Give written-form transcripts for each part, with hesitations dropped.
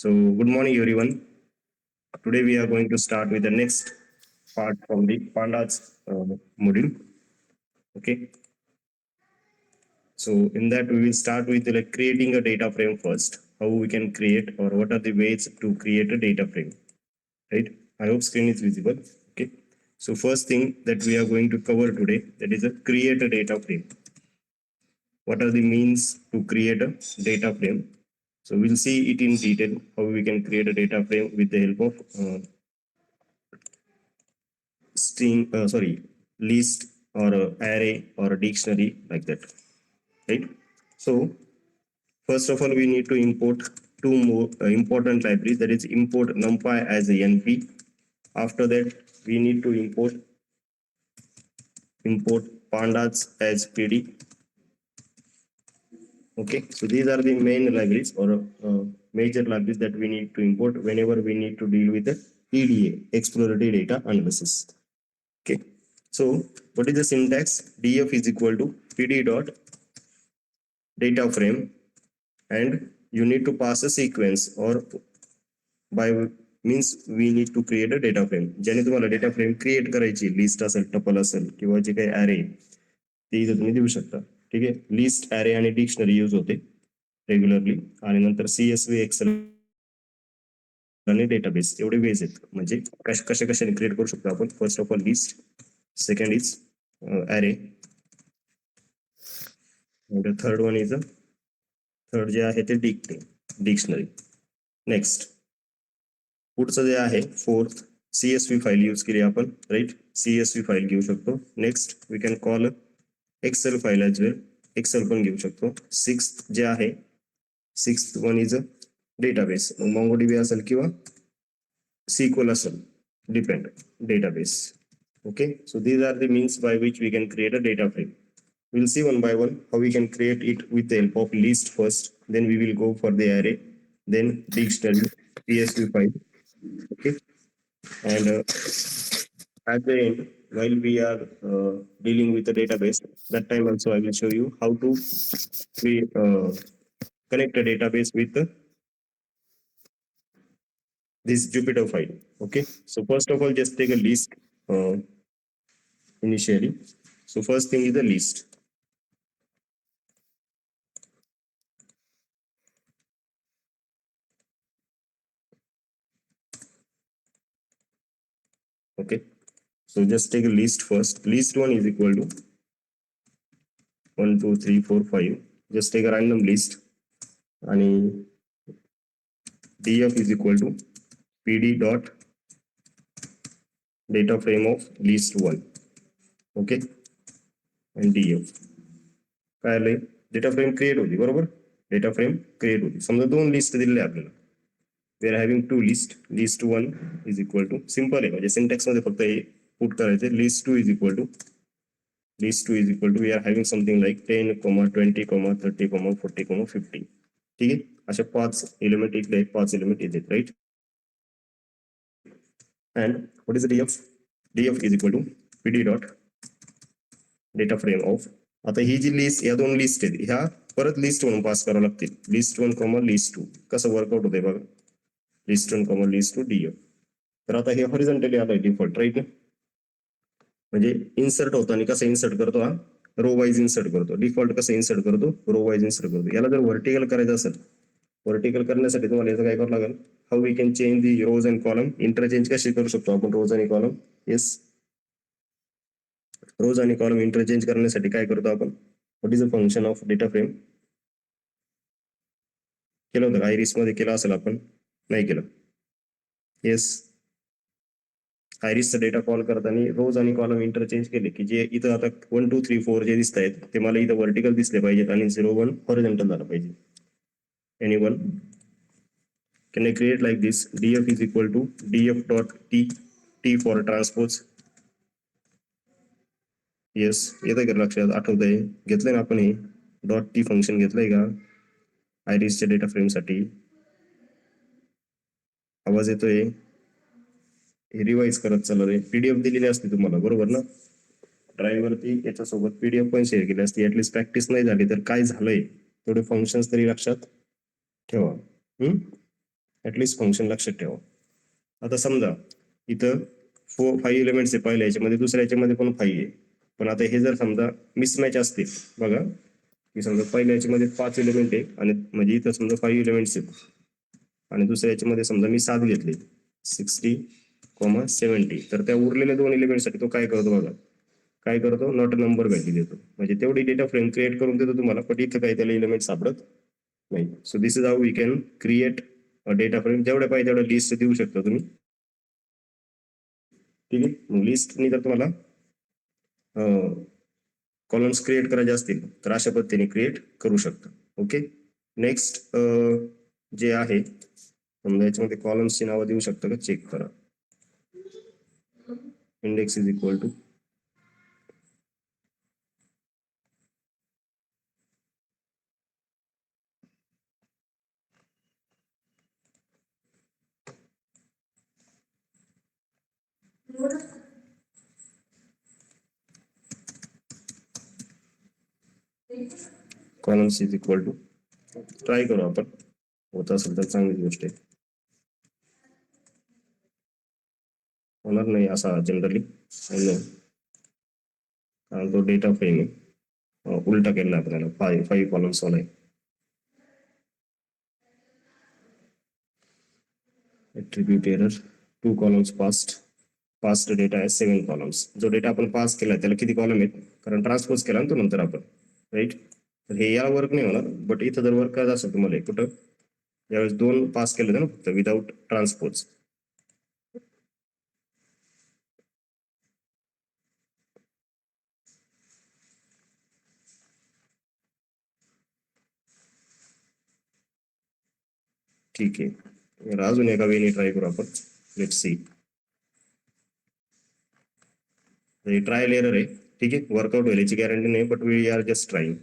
So, good morning, everyone. Today we are going to start with the next part from the Pandas module. Okay. So, in that we will start with like creating a data frame first. How we can create, or what are the ways to create a data frame, right? I hope screen is visible. Okay. So, first thing that we are going to cover today, that is a create a data frame. What are the means to create a data frame? So we'll see it in detail how we can create a data frame with the help of list or array or a dictionary like that, right? So first of all, we need to import two more important libraries, that is import numpy as a np. After that, we need to import pandas as pd. Okay, so these are the main libraries or major libraries that we need to import whenever we need to deal with the EDA, exploratory data analysis. Okay, so what is the syntax? df is equal to pd dot data frame, and you need to pass a sequence, or by means we need to create a data frame. ज्याने तुम्हाला data frame create करायची, list असेल, tuple असेल किंवा जे काही array ते इथे तुम्ही देऊ शकता. ठीक आहे, लिस्ट, array आणि डिक्शनरी यूज होते रेग्युलरली, आणि नंतर CSV, एक्सेल आणि डेटाबेस एवढे वेज आहेत. म्हणजे कशाने क्रिएट करू शकतो आपण. First of all list, second is array, and third one is third जे आहे ते डिक्शनरी. नेक्स्ट पुढचं जे आहे फोर्थ, CSV फाईल यूज केली आपण, राईट. CSV फाईल घेऊ शकतो. Next we can call Excel file as well, Excel पण घेऊ शकतो. सिक्स्थ जे आहे, sixth one is database, MongoDB असेल किंवा SQL असेल, depend database. Okay, so these are the means by which we can create a data frame. We'll see one by one how we can create it with the help of list first, then we will go for the array, then dictionary, CSV file. Okay, and at the end, while we are dealing with the database, that time also I will show you how to connect a database with this Jupyter file. Okay, so first of all, just take a list initially. So first thing is the list. Okay, so just take a list first. List one is equal to 1 2 3 4 5. Just take a random list, and df is equal to pd dot data frame of list 1. Okay, and df काय आलंय, data frame create होती, बरोबर. Data frame create होती. समजा दोन list दिलेले आपल्याला. We are having two list. List 1 is equal to, simple आहे, म्हणजे सिंटॅक्स मध्ये फक्त हे पुट करायचे. List 2 is equal to we are having something like 10, 20, 30, 40, 50. ठीक आहे, अशा 5 एलिमेंट इकडे, 5 एलिमेंट इथे, right. and what is the df is equal to pd dot data frame of. आता ही जी लिस्ट, या दोन लिस्ट आहेत, ह्या परत लिस्ट 1 पास करावं लागतील. लिस्ट 1, लिस्ट 2 कसं वर्कआउट होतंय बघा. List 1, list 2 df. तर आता हे हॉरिझॉन्टली आलंय डिफॉल्ट, राईट. म्हणजे इन्सर्ट होताना कसं इन्सर्ट करतो, हा रो वाईज इन्सर्ट करतो. डिफॉल्ट कसं इन्सर्ट करतो, रो वाईज इन्सर्ट करतो. याला जर व्हर्टिकल करायचं असेल, व्हर्टिकल करण्यासाठी तुम्हाला याचं काय करावं लागेल, how we can change the rows and column. Interchange कशी करू शकतो आपण रोज आणि कॉलम. येस, रोज आणि कॉलम इंटरचेंज करण्यासाठी काय करतो आपण, what is a function of data frame. केलं होतं, आयरिस मध्ये केलं असेल आपण, नाही केलं. येस, आयरिसचा डेटा कॉल करताना रोज आणि कॉलम इंटरचेंज केले की जे इथं आता 1 2 3 4 जे दिसत आहेत ते मला इथं व्हर्टिकल दिसले पाहिजेत आणि 0 1 हॉरिझॉन्टल झालं पाहिजे. Anyone can I create like this? df is equal to df dot t for transpose. Yes, येतं का लक्षात, आठवतंय, घेतलंय ना आपण हे डॉट टी फंक्शन घेतलंय का आयरिसच्या डेटा फ्रेम साठी. आवाज येतोय, हे रिवाइज करत चालू रे. पीडीएफ दिलेली असते तुम्हाला, बरोबर ना, ड्राईव्ह वरती याच्यासोबत पीडीएफ पण शेअर केली असते. ऍटलीस्ट प्रॅक्टिस नाही झाली तर काय झालंय तेवढे फंक्शन्स तरी लक्षात ठेवा. ऍटलिस्ट फंक्शन लक्षात ठेवा. आता समजा इथं 5 एलिमेंट्स आहे पहिल्या याच्यामध्ये, दुसऱ्या याच्यामध्ये पण 5 आहे. पण आता हे जर समजा मिसमॅच असतील बघा, की समजा पहिल्या याच्यामध्ये 5 एलिमेंट आहे आणि म्हणजे इथं समजा 5 एलिमेंट्स आहेत आणि दुसऱ्या याच्यामध्ये समजा मी 7 घेतले 60,70, तर त्या उरलेल्या 2 एलिमेंटसाठी तो काय करतो बघा, काय करतो, नॉट नंबर व्हॅल्यू देतो. म्हणजे तेवढी डेटा फ्रेम क्रिएट करून देतो तुम्हाला, पण इथं काही त्याला एलिमेंट सापडत नाही. So this is how we can create a data frame. जेवढ्या पाहिजे तेवढ्या लिस्ट देऊ शकता तुम्ही. ठीक आहे, मग लिस्टनी जर तुम्हाला कॉलम्स क्रिएट करायचे असतील तर अशा पद्धतीने क्रिएट करू शकता. ओके, नेक्स्ट जे आहे समजा याच्यामध्ये कॉलम्सची नावं देऊ शकता का, चेक करा. Index is equal to columns is equal to, try करू आपण, होत असेल तर चांगली गोष्ट आहे. होणार नाही असा जनरली, कारण तो डेटा फ्रेम आहे, उलटा केला आपल्याला, 5 कॉलम्स वाला आहे. Attribute error, 2 columns past data आहे 7 कॉलम्स. जो डेटा आपण पास केला त्याला किती कॉलम आहेत, कारण ट्रान्सपोज केला ना तो नंतर आपण, राईट. तर हे याला वर्क नाही होणार, बट इथं जर वर्क करायचं असेल तुम्हाला कुठं, यावेळेस 2 पास केले ना फक्त विदाउट ट्रान्सपोज. ठीक आहे, अजून एका वेने ट्राय करू आपण. लेट्स सी, ट्रायल एरर आहे. ठीक आहे, वर्कआउट होईल याची गॅरंटी नाही, but we are just trying.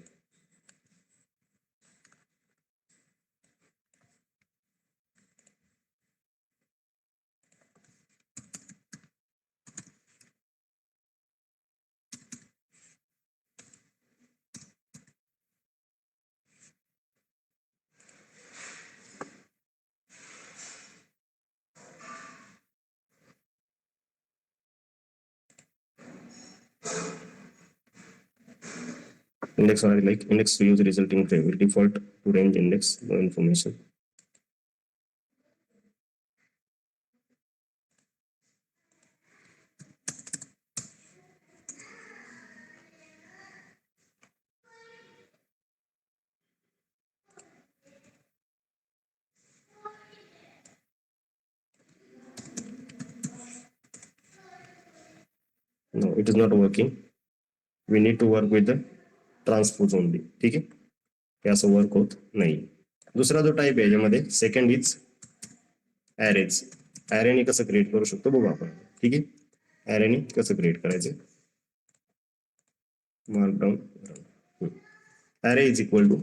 Index or like index to use resulting frame will default to range index, no information. No, it is not working. We need to work with the transpose only. ठीक आहे, हे असं work होत नाही. दुसरा जो type आहे याच्यामध्ये सेकंड इज ॲरेज. ॲरेनी कसं क्रिएट करू शकतो बघू आपण. ठीक आहे, ॲरेनी कसं क्रिएट करायचं, markdown. Array is equal to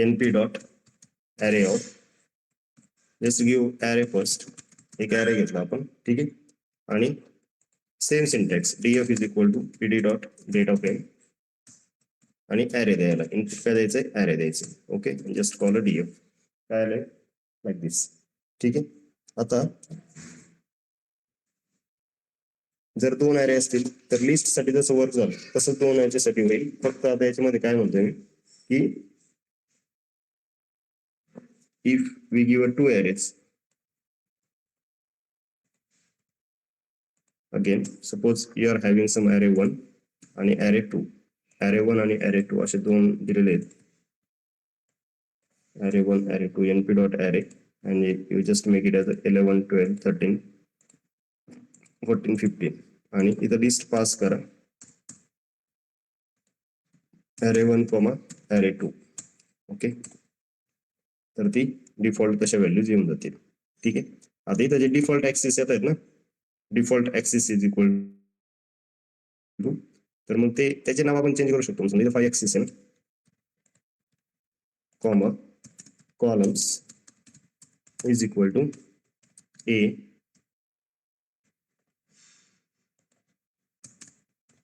np dot array of, just give array first, एक ॲरे घेतला आपण. ठीक आहे, आणि same syntax df is equal to pd dot data frame आणि ॲरे द्यायला, इनपुट काय द्यायचंय, ॲरे द्यायचं. ओके, जस्ट कॉल df, काय आलंय लाईक दिस. ठीक आहे, आता जर 2 ॲरे असतील तर लिस्ट साठी जसं वर्क झालं तसं 2 याच्यासाठी होईल. फक्त आता याच्यामध्ये काय म्हणतोय मी की if we give 2 arrays, again suppose you are having some array 1 आणि ॲरे 2, ॲरे 1 आणि ॲरे 2 असे 2 दिलेले आहेत. Array 1 array 2 np dot array, and you just make it as 11 12 13 14 15 आणि इथं लिस्ट पास करा ॲरे 1 कॉमा ॲरे 2. ओके, तर ती डिफॉल्ट तशा व्हॅल्यूज येऊन जातील. ठीक आहे, आता इथं जे डिफॉल्ट ऍक्सिस येत आहेत ना, default axis is equal to, तर मग ते त्याचे नाव आपण चेंज करू शकतो. समजा इथं 5 ऍक्सिस आहे ना, comma columns is equal to A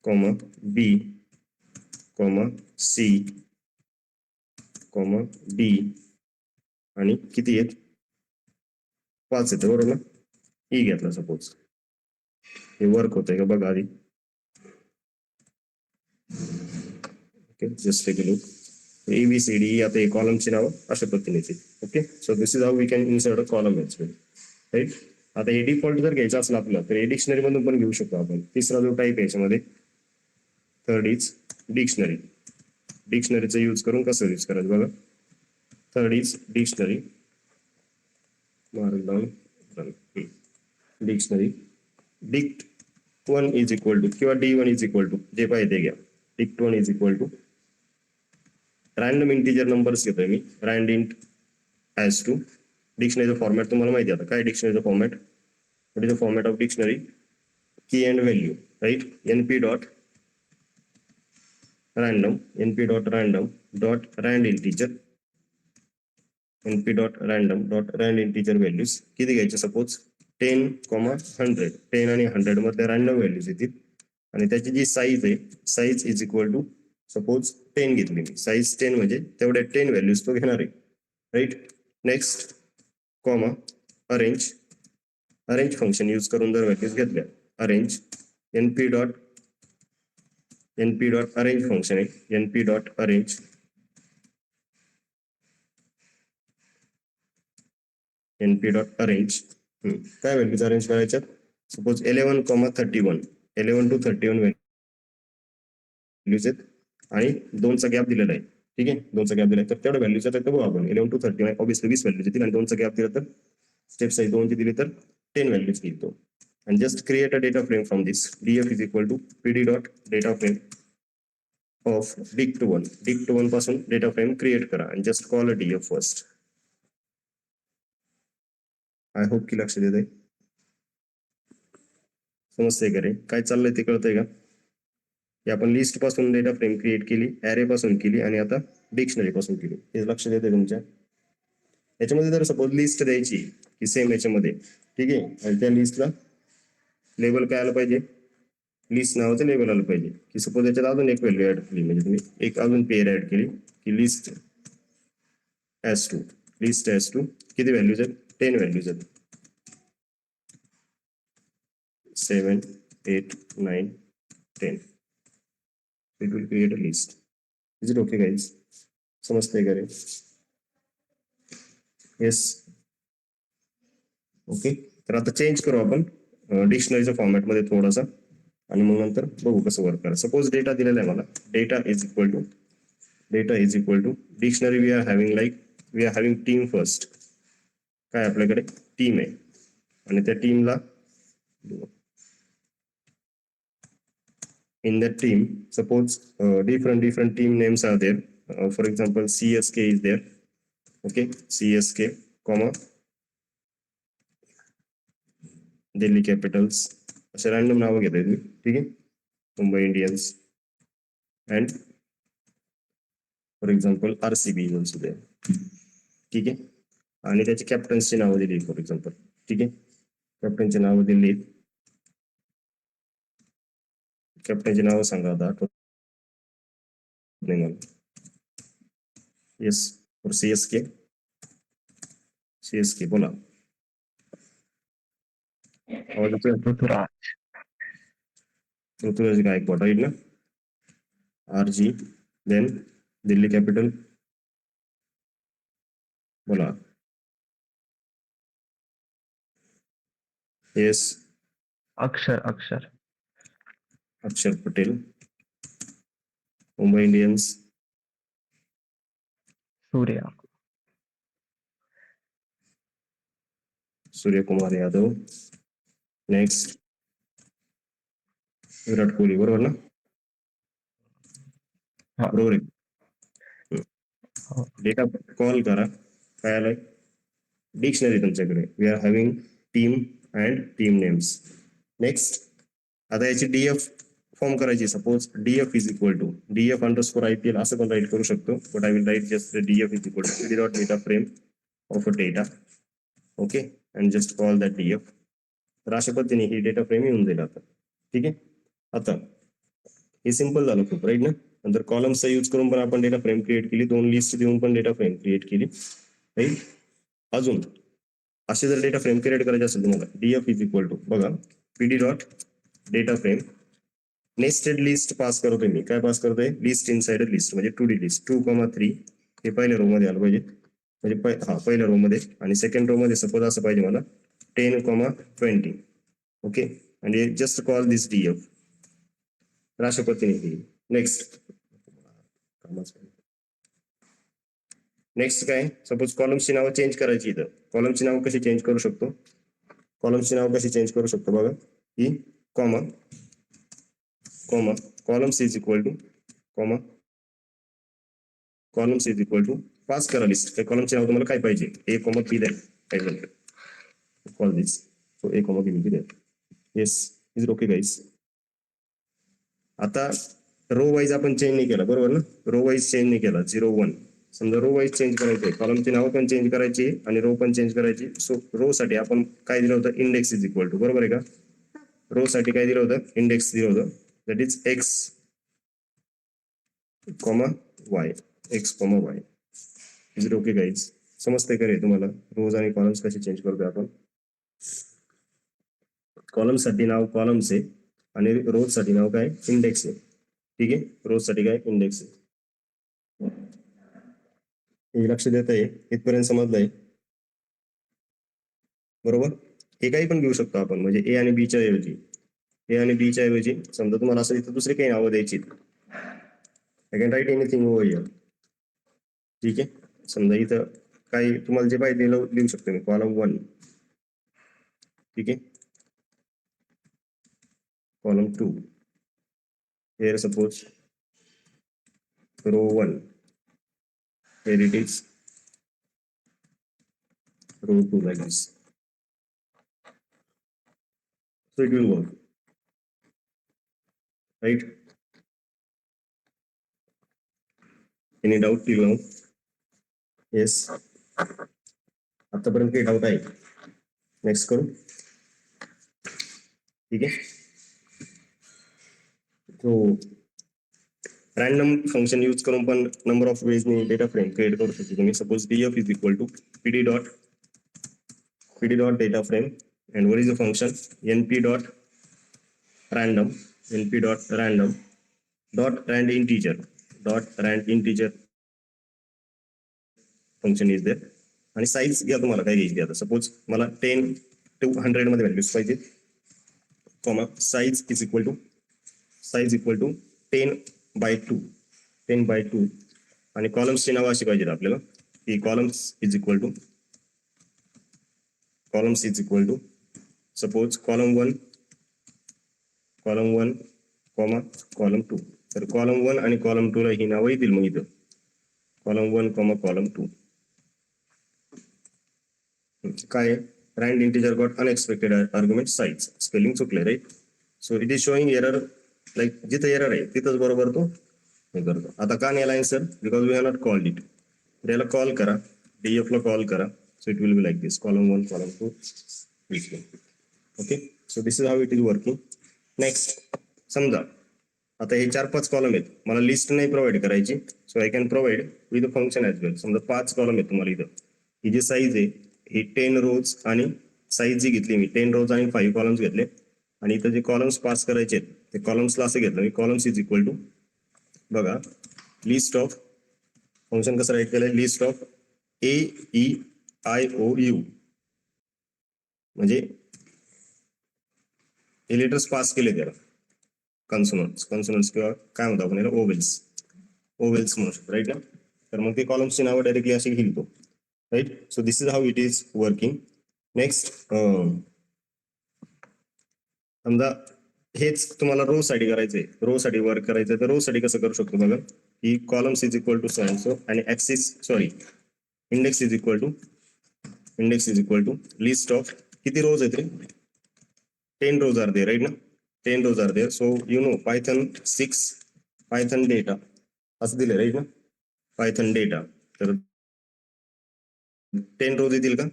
comma B comma C comma D, आणि किती आहेत 5 येते बरोबर ना. ई घेतला सपोज, हे वर्क होतंय का बघा आधी. Okay, just take a look. ABCD आता हे कॉलमची नाव अशा पद्धतीने येतील. Okay, so this is how we can insert a column as well, right. आता हे डिफॉल्ट जर घ्यायचं असलं आपलं तर हे डिक्शनरी मधून पण घेऊ शकतो आपण. तिसरा जो टाईप आहे याच्यामध्ये थर्ड इज डिक्शनरी. डिक्शनरीचा यूज करून कसं यूज करायचं बघा. Third is dictionary, mark down dictionary. dict1 is equal to किंवा D1 इज इक्वल टू जे पाहिजे ते घ्या. dict1 is equal to random integer numbers घेतोय मी, रँड इंट ॲज टू. डिक्शनरीचं फॉर्मॅट तुम्हाला माहिती आहे आता काय डिक्शनरीचं format. What is the format of dictionary. Key and value, right. np dot random, np dot random dot rand integer, np dot random dot rand integer values किती घ्यायचे suppose 10, 100. 10 आणि 100 मध्ये रँडम व्हॅल्यूज येतील आणि त्याची जी साईज आहे, size is equal to suppose 10 घेतली मी. साईज 10 म्हणजे तेवढ्या 10 व्हॅल्यूज तो घेणार आहे, right. Next comma arrange. Arrange function use करून जर व्हॅल्यूज घेतल्या, arrange np dot arrange function आहे, np dot arrange np dot arrange. काय व्हॅल्यूज अरेंज करायच्यात. सपोज 11,31, 11 to 31 व्हॅल्यूज आहेत आणि 2चा गॅप दिलेला आहे. ठीक आहे, 2चा गॅप दिलाय तर तेवढ्या व्हॅल्यूज येतात बघू आपण. 11 to 31 ऑब्विसली 20 व्हॅल्यूज येतील आणि 2चा गॅप दिला तर स्टेप साईज 2ची दिली तर 10 व्हॅल्यूज घेईल तो. and just create a data frame from this. df is equal to pd dot data frame of dict1. dict1 पासून data frame create करा and just call a df first. I hope की लक्ष देत आहे. समजतंय का रे काय चाललंय ते कळतंय का. की आपण लिस्ट पासून डेटा फ्रेम क्रिएट केली, ॲरे पासून केली आणि आता डिक्शनरी पासून केली. हे लक्ष देते तुमच्या. याच्यामध्ये जर सपोज लिस्ट द्यायची की सेम याच्यामध्ये, ठीक आहे, आणि त्या लिस्टला लेबल काय आलं पाहिजे, लिस्ट नावाचं लेबल आलं पाहिजे. की सपोज याच्यात अजून एक व्हॅल्यू ऍड केली, म्हणजे तुम्ही एक अजून पेअर ऍड केली की list as two. List as two किती व्हॅल्यूज आहेत, 10 व्हॅल्यूज आहेत. 7, 8, 9, 10. It will create a list. Is it okay guys? समजतंय का रे. Yes, okay. तर आता चेंज करू आपण डिक्शनरीच्या फॉर्मॅट मध्ये थोडासा आणि मग नंतर बघू कसं वर्क करा. सपोज डेटा दिलेला आहे मला, data is equal to dictionary we are having team first. काय आपल्याकडे टीम आहे आणि त्या टीमला in that team suppose different team names are there. For example CSK is there. Okay, CSK comma Delhi Capitals असे रॅन्डम नाव घेता येतील. ठीक आहे, Mumbai Indians and for example RCB is also there. ठीक आहे, आणि त्याची कॅप्टन्सची नावं दिली फॉर एक्झाम्पल. ठीक आहे, कॅप्टनची नावं दिली. कॅप्टनची नावं सांगा आता, आठवत नाही मला. येस, फॉर CSK बोला. आवाज येतोय. ऋतुराज गायकवाड, राईट ना. RG, देन दिल्ली कॅपिटल बोला. येस, अक्षर अक्षर पटेल. मुंबई इंडियन्स सूर्यकुमार यादव. नेक्स्ट विराट कोहली, बरोबर ना. बरोबर आहे. डेटा कॉल करा, काय आलंय डिक्शनरी तुमच्याकडे. We are having team and team names. Next आता याची DF फॉर्म करायची. Suppose DF is equal to DF underscore IPL असं पण राईट करू शकतो, but I will write just DF is equal to pd dot data frame of a data. Okay, and just call that DF. तर अशा पद्धतीने ही data frame येऊन जाईल आता. ठीक आहे, आता हे सिंपल झालं खूप, राईट ना. नंतर कॉलम्सचा यूज करून पण आपण डेटा फ्रेम क्रिएट केली, 2 लिस्ट देऊन पण डेटा फ्रेम क्रिएट केली, राईट. अजून असे जर डेटा फ्रेम क्रिएट करायचे असेल तुम्हाला डीएफ इज इक्वल टू बघा PD dot data frame nested list pass करतोय मी काय पास करतोय लिस्ट इनसाइड लिस्ट म्हणजे 2D लिस्ट 2,3 हे पहिल्या रो मध्ये आलं पाहिजे म्हणजे पहिल्या रो मध्ये आणि सेकंड रो मध्ये सपोज असं पाहिजे मला 10,20 ओके आणि जस्ट कॉल दिस डीएफ राष्ट्रपतीने नेक्स्ट काय सपोज कॉलमची नावं चेंज करायची इथं कॉलमची नाव कशी चेंज करू शकतो बघा ही comma columns is equal to pass करा लिस्ट त्या कॉलमचे नाव तुम्हाला काय पाहिजे ए कॉमा बी द्या call this so A comma B द्या येस इज ओके गाईज आता रो वाईज आपण चेंज नाही केला बरोबर ना रो वाईज चेंज नाही केला 0-1 समजा रो वाईज चेंज करायचे कॉलमची नाव पण चेंज करायची आणि रो पण चेंज करायची सो रो साठी आपण काय दिलं होतं इंडेक्स इज इक्वल टू बरोबर आहे का रो साठी काय दिलं होतं इंडेक्स दिलं होतं that is x comma y is okay guys समजते का रे तुम्हाला रोज आणि कॉलम्स कसे चेंज करतोय आपण कॉलम साठी नाव कॉलम्स आहे आणि रोज साठी नाव काय इंडेक्स आहे ठीक आहे रोज साठी काय इंडेक्स आहे हे लक्ष देत आहे इथपर्यंत समजलंय बरोबर हे काही पण घेऊ शकतो आपण म्हणजे ए आणि बी च्या ऐवजी समजा तुम्हाला असं इथं दुसरी काही नावं द्यायची I can write anything over here ठीक आहे समजा इथं काही तुम्हाला जे पाहिजे लिहू शकतो मी कॉलम 1 ठीक आहे column 2 here suppose row 1 here it is row 2 like this so it will work right any doubt till now yes आतापर्यंत काही डाऊट आहे नेक्स्ट करू ठीक आहे तो रॅन्डम फंक्शन यूज करून पण नंबर ऑफ वेज मी डेटा फ्रेम क्रिएट करू शकतो तुम्ही सपोज DF is equal to PD dot data frame and what is the function np dot random dot rand integer function is there आणि size घ्या तुम्हाला काय घ्यायची आता सपोज मला 10 to 100 मध्ये व्हॅल्यूज पाहिजे कॉमा साईज इक्वल टू 10/2 आणि कॉलम्सची नावं अशी पाहिजेत आपल्याला की columns is equal to suppose column 1 comma column 2 तर कॉलम 1 आणि कॉलम 2 ला ही नावं येतील मग इथं कॉलम 1 कॉमा कॉलम 2 काय rand integer got unexpected argument size spelling चुकले right so it is showing error like जिथं एरर आहे तिथंच बरोबर तो हे करतो आता का नाही आला answer because we have not called it याला कॉल करा डीएफ ला कॉल करा so it will be like this column 1 column 2 okay so this is how it is working next समजा आता हे 4-5 कॉलम आहेत मला लिस्ट नाही प्रोव्हाइड करायची so I can provide with function as well समजा 5 कॉलम आहेत तुम्हाला इथं ही जी साईज आहे ही 10 रोज आणि साईज जी घेतली मी 10 रोज आणि 5 कॉलम्स घेतले आणि इथं जे कॉलम्स पास करायचे आहेत ते कॉलम्सला असं घेतलं मी कॉलम्स इज इक्वल टू बघा लिस्ट ऑफ फंक्शन कसं राईट केलंय लिस्ट ऑफ AEIOU म्हणजे हे लेटर्स पास केले त्याला कॉन्सोनंट्स किंवा काय म्हणतो आपण याला ओवेल्स म्हणू शकतो राईट ना तर मग ते कॉलम्सची नावं डायरेक्टली अशी घेतो right so this is how it is working next समजा हेच तुम्हाला रो साठी करायचंय रो साठी वर्क करायचंय तर रो साठी कसं करू शकतो बघा की columns is equal to so आणि index is equal to list of किती रोज आहेत रे 10 रोज आर देअर राईट ना 10 rows are there so you know Python data असं दिलं राईट ना पायथन डेटा तर 10 रोज येतील का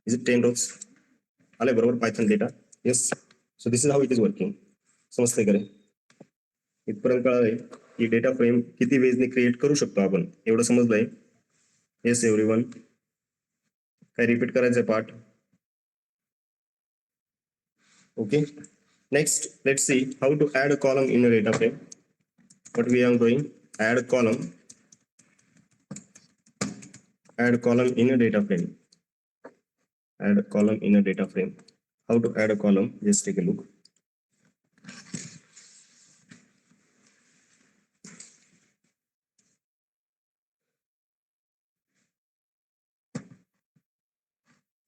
इज इट 10 रोज आले बरोबर Python data yes so this is how it is working समजतंय का रे इथपर्यंत कळालंय की डेटा फ्रेम किती वेजने क्रिएट करू शकतो आपण एवढं समजलंय येस एव्हरीवन काय रिपीट करायचंय part? Okay. Next, let's see how to add a column in a data frame. What we are doing? Add column in a data frame. Add a column in a data frame. How to add a column? Just take a look.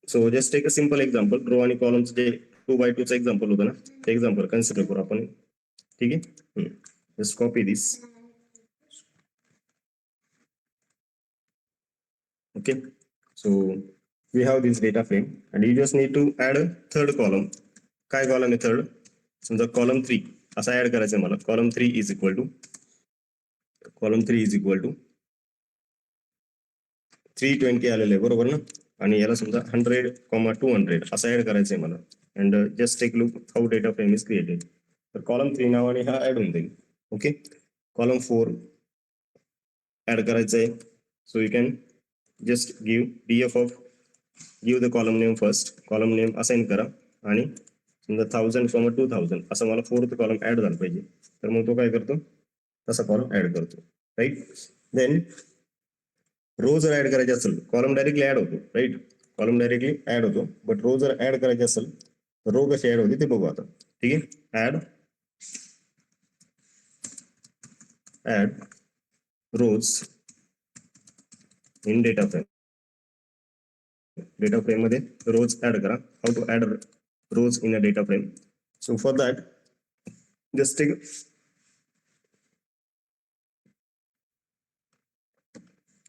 So just take a simple example. Row आणि columns जे 2x2 चा example होता ना, ते example consider करू आपण. ठीक आहे? Just copy this. Okay. So we have this data frame and you just need to add a third column. काय column आहे third? समजा column 3 असा ऍड करायचं मला. column 3 is equal to 320 आलेलं आहे बरोबर ना, आणि याला समजा 100,200 असं ऍड करायचंय मला. And just take look how data frame is created. तर कॉलम 3 नावाने हा ऍड होऊन जाईल. ओके. कॉलम 4 ऍड करायचंय. So you can just give give the column name first. Column name assign करा आणि समजा 1000,2000 असं मला फोर्थ कॉलम ऍड झाला पाहिजे. तर मग तो काय करतो, तसा कॉलम ऍड करतो. राईट. देन रो जर ऍड करायचे असेल, कॉलम डायरेक्टली ऍड होतो. राईट. कॉलम डायरेक्टली ऍड होतो, बट रो जर ऍड करायचे असेल तर रो कशी ऍड होते ते बघू आता. ठीक आहे. Add rows in data frame. Data frame मध्ये रोज ऍड करा. How to add rows in a data frame. So for that just take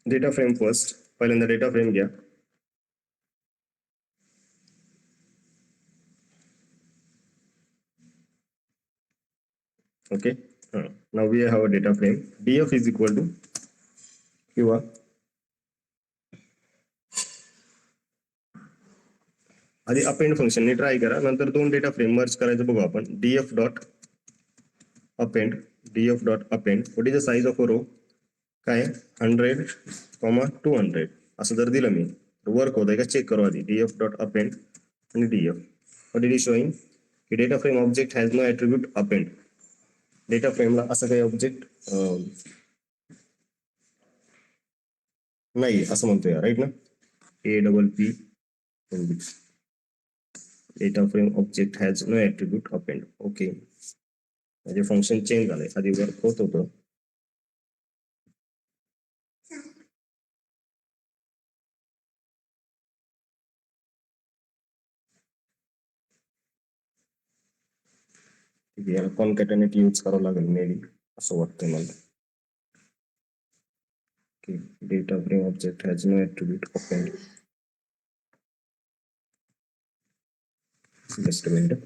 data frame first. पहिल्यांदा डेटा फ्रेम घ्या. Okay. Now we have a data frame. df is equal to किंवा आधी append फंक्शनने try करा, नंतर दोन data frame merge करायचं बघू आपण. df dot append what is the size of a row? काय 100,200 असं जर दिलं मी, वर्क होत आहे का चेक करू आधी. df डॉट अपेंड आणि df व्हॉट इज शोइंग की data frame object has no attribute append. Data फ्रेमला असं काही ऑब्जेक्ट नाही असं म्हणतोय, राईट ना. APP data frame object has no attribute append. Okay. म्हणजे फंक्शन चेंज झालंय. आधी वर्क होत होतं. याला कॉन्कॅटेनेट यूज करावं लागेल मे बी, असं वाटतंय मला. Data frame object has no attribute append. Just a minute.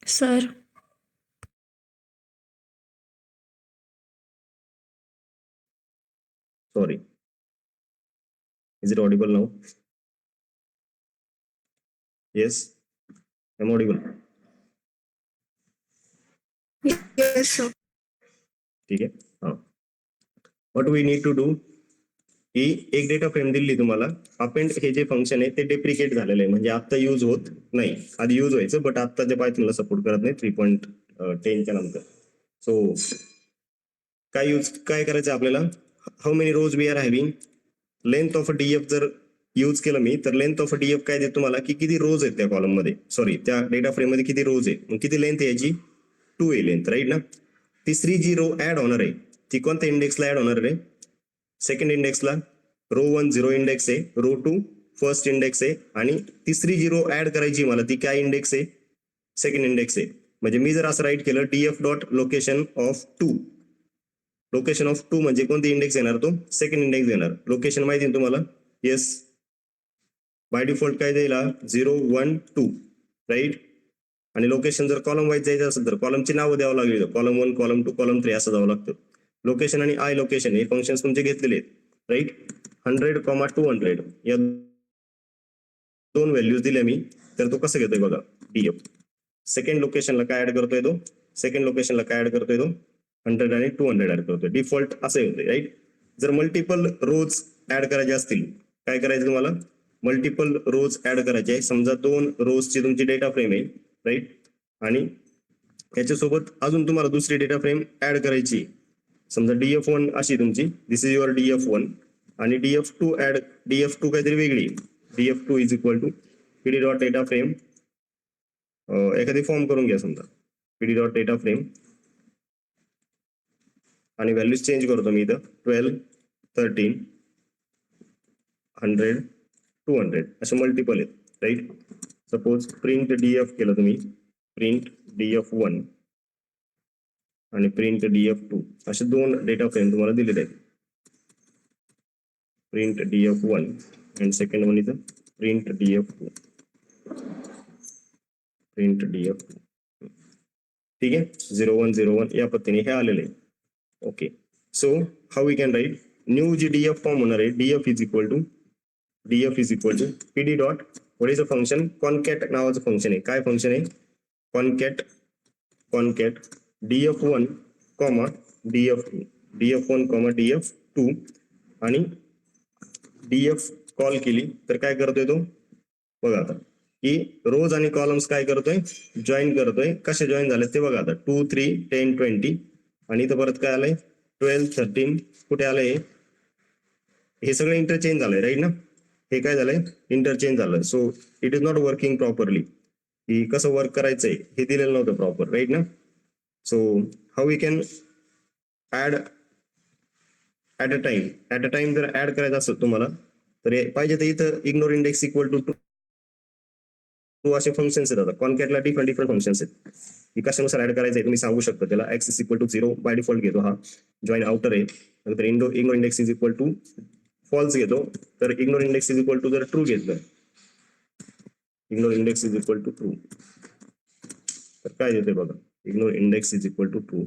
Sir Sorry. Is it audible now? Yes, I'm audible. yes sir. ठीक आहे. हा, what we need to do, ही एक डेटा फ्रेम दिली तुम्हाला. अपेंड हे जे फंक्शन आहे ते डेप्रिकेट झालेलं आहे, म्हणजे आता युज होत नाही. आधी युज व्हायचं, बट आता जे पायथनला सपोर्ट करत नाही 3.10च्या नंतर. सो काय करायचं आपल्याला, how many rows we are having, length of DF जर यूज केलं मी, तर लेंथ ऑफ डीएफ काय देत तुम्हाला, की किती रोज आहेत त्या कॉलम मध्ये, सॉरी त्या डेटा फ्रेम मध्ये किती रोज आहे, मग किती लेंथ आहे याची, 2 आहे लेंथ, राईट ना. तिसरी जी रो ऍड होणार आहे ती कोणत्या इंडेक्सला ऍड होणार आहे, सेकंड इंडेक्सला. रो 1 0 इंडेक्स आहे, रो 2 फर्स्ट इंडेक्स आहे, आणि तिसरी जी रो ऍड करायची मला ती काय इंडेक्स आहे, सेकंड इंडेक्स आहे. म्हणजे मी जर असं राईट केलं DF dot location of 2, location of 2 म्हणजे कोणती इंडेक्स येणार, तो सेकंड इंडेक्स येणार. लोकेशन माहिती आहे तुम्हाला, येस, बाय डिफॉल्ट काय द्यायला 0 1 2, राईट. आणि लोकेशन जर कॉलम वाईज जायचं असेल तर कॉलमची नावं द्यावं लागेल, कॉलम 1 कॉलम 2 कॉलम 3 असं जावं लागतं. लोकेशन आणि आय लोकेशन हे फंक्शन्स तुमचे घेतलेले आहेत, राईट. 100, 200 या दोन व्हॅल्यूज दिल्या मी, तर तो कसं घेतोय बघा डीएफ. सेकंड लोकेशनला काय ऍड करतोय तो, सेकंड लोकेशनला काय ऍड करतोय तो 100 आणि 200 ऍड करतोय. डिफॉल्ट असं होतंय, राईट. जर मल्टिपल रोज ऍड करायचे असतील, काय करायचं तुम्हाला, मल्टिपल रोज ऍड करायचे आहे. समजा 2 रोजची तुमची डेटा फ्रेम आहे, राईट, आणि याच्यासोबत अजून तुम्हाला दुसरी डेटा फ्रेम ऍड करायची. समजा DF1 अशी तुमची, दिस इज युअर DF1, आणि DF2 ऍड, DF2 काहीतरी वेगळी, DF2 is equal to PD dot data frame, एखादी फॉर्म करून घ्या समजा PD डॉट डेटा फ्रेम, आणि व्हॅल्यूज चेंज करतो मी इथं 12 13 100 200 असे मल्टिपल आहेत, राईट. सपोज प्रिंट DF केलं तुम्ही, प्रिंट DF1 आणि प्रिंट DF2 असे 2 डेटा फ्रेम तुम्हाला दिलेले आहेत. प्रिंट DF1 आणि सेकंड वन इथं प्रिंट DF2, प्रिंट DF2, ठीक आहे. 0 1 0 1 या पद्धतीने हे आलेले आहे. Okay, so how we can write, new जी DF फॉर्म होणार आहे, DF is equal to PD dot, what is a function, concat नावाचं फंक्शन आहे. काय फंक्शन आहे, concat DF1 comma DF2, DF1 comma DF2, आणि DF कॉल केली तर काय करतोय तो बघा आता, की रोज आणि कॉलम्स काय करतोय, जॉईन करतोय. कसे जॉईन झाले ते बघा आता, 2 3 10 20, आणि इथं परत काय आलंय 12 13, कुठे आलंय, हे सगळं इंटरचेंज झालंय, राईट ना. हे काय झालंय, इंटरचेंज झालं. So it is not working properly, की कसं वर्क करायचंय हे दिलेलं नव्हतं प्रॉपर, राईट ना. So how we can add at a time जर ऍड करायचं असेल तुम्हाला तर पाहिजे तर इथं इग्नोर इंडेक्स इक्वल टू 2 असे फंक्शन्स आहेत. आता कॉनकॅटला डिफरंट फंक्शन्स आहेत, की कशानुसार ऍड करायचं आहे तुम्ही सांगू शकता. त्याला X equal to 0 by default घेतो, हा जॉईन आउटर आहे. नंतर ignore index is equal to false घेतो, तर ignore index is equal to जर ट्रू घेतलं, ignore index is equal to true, तर काय देते बघा, ignore index is equal to true,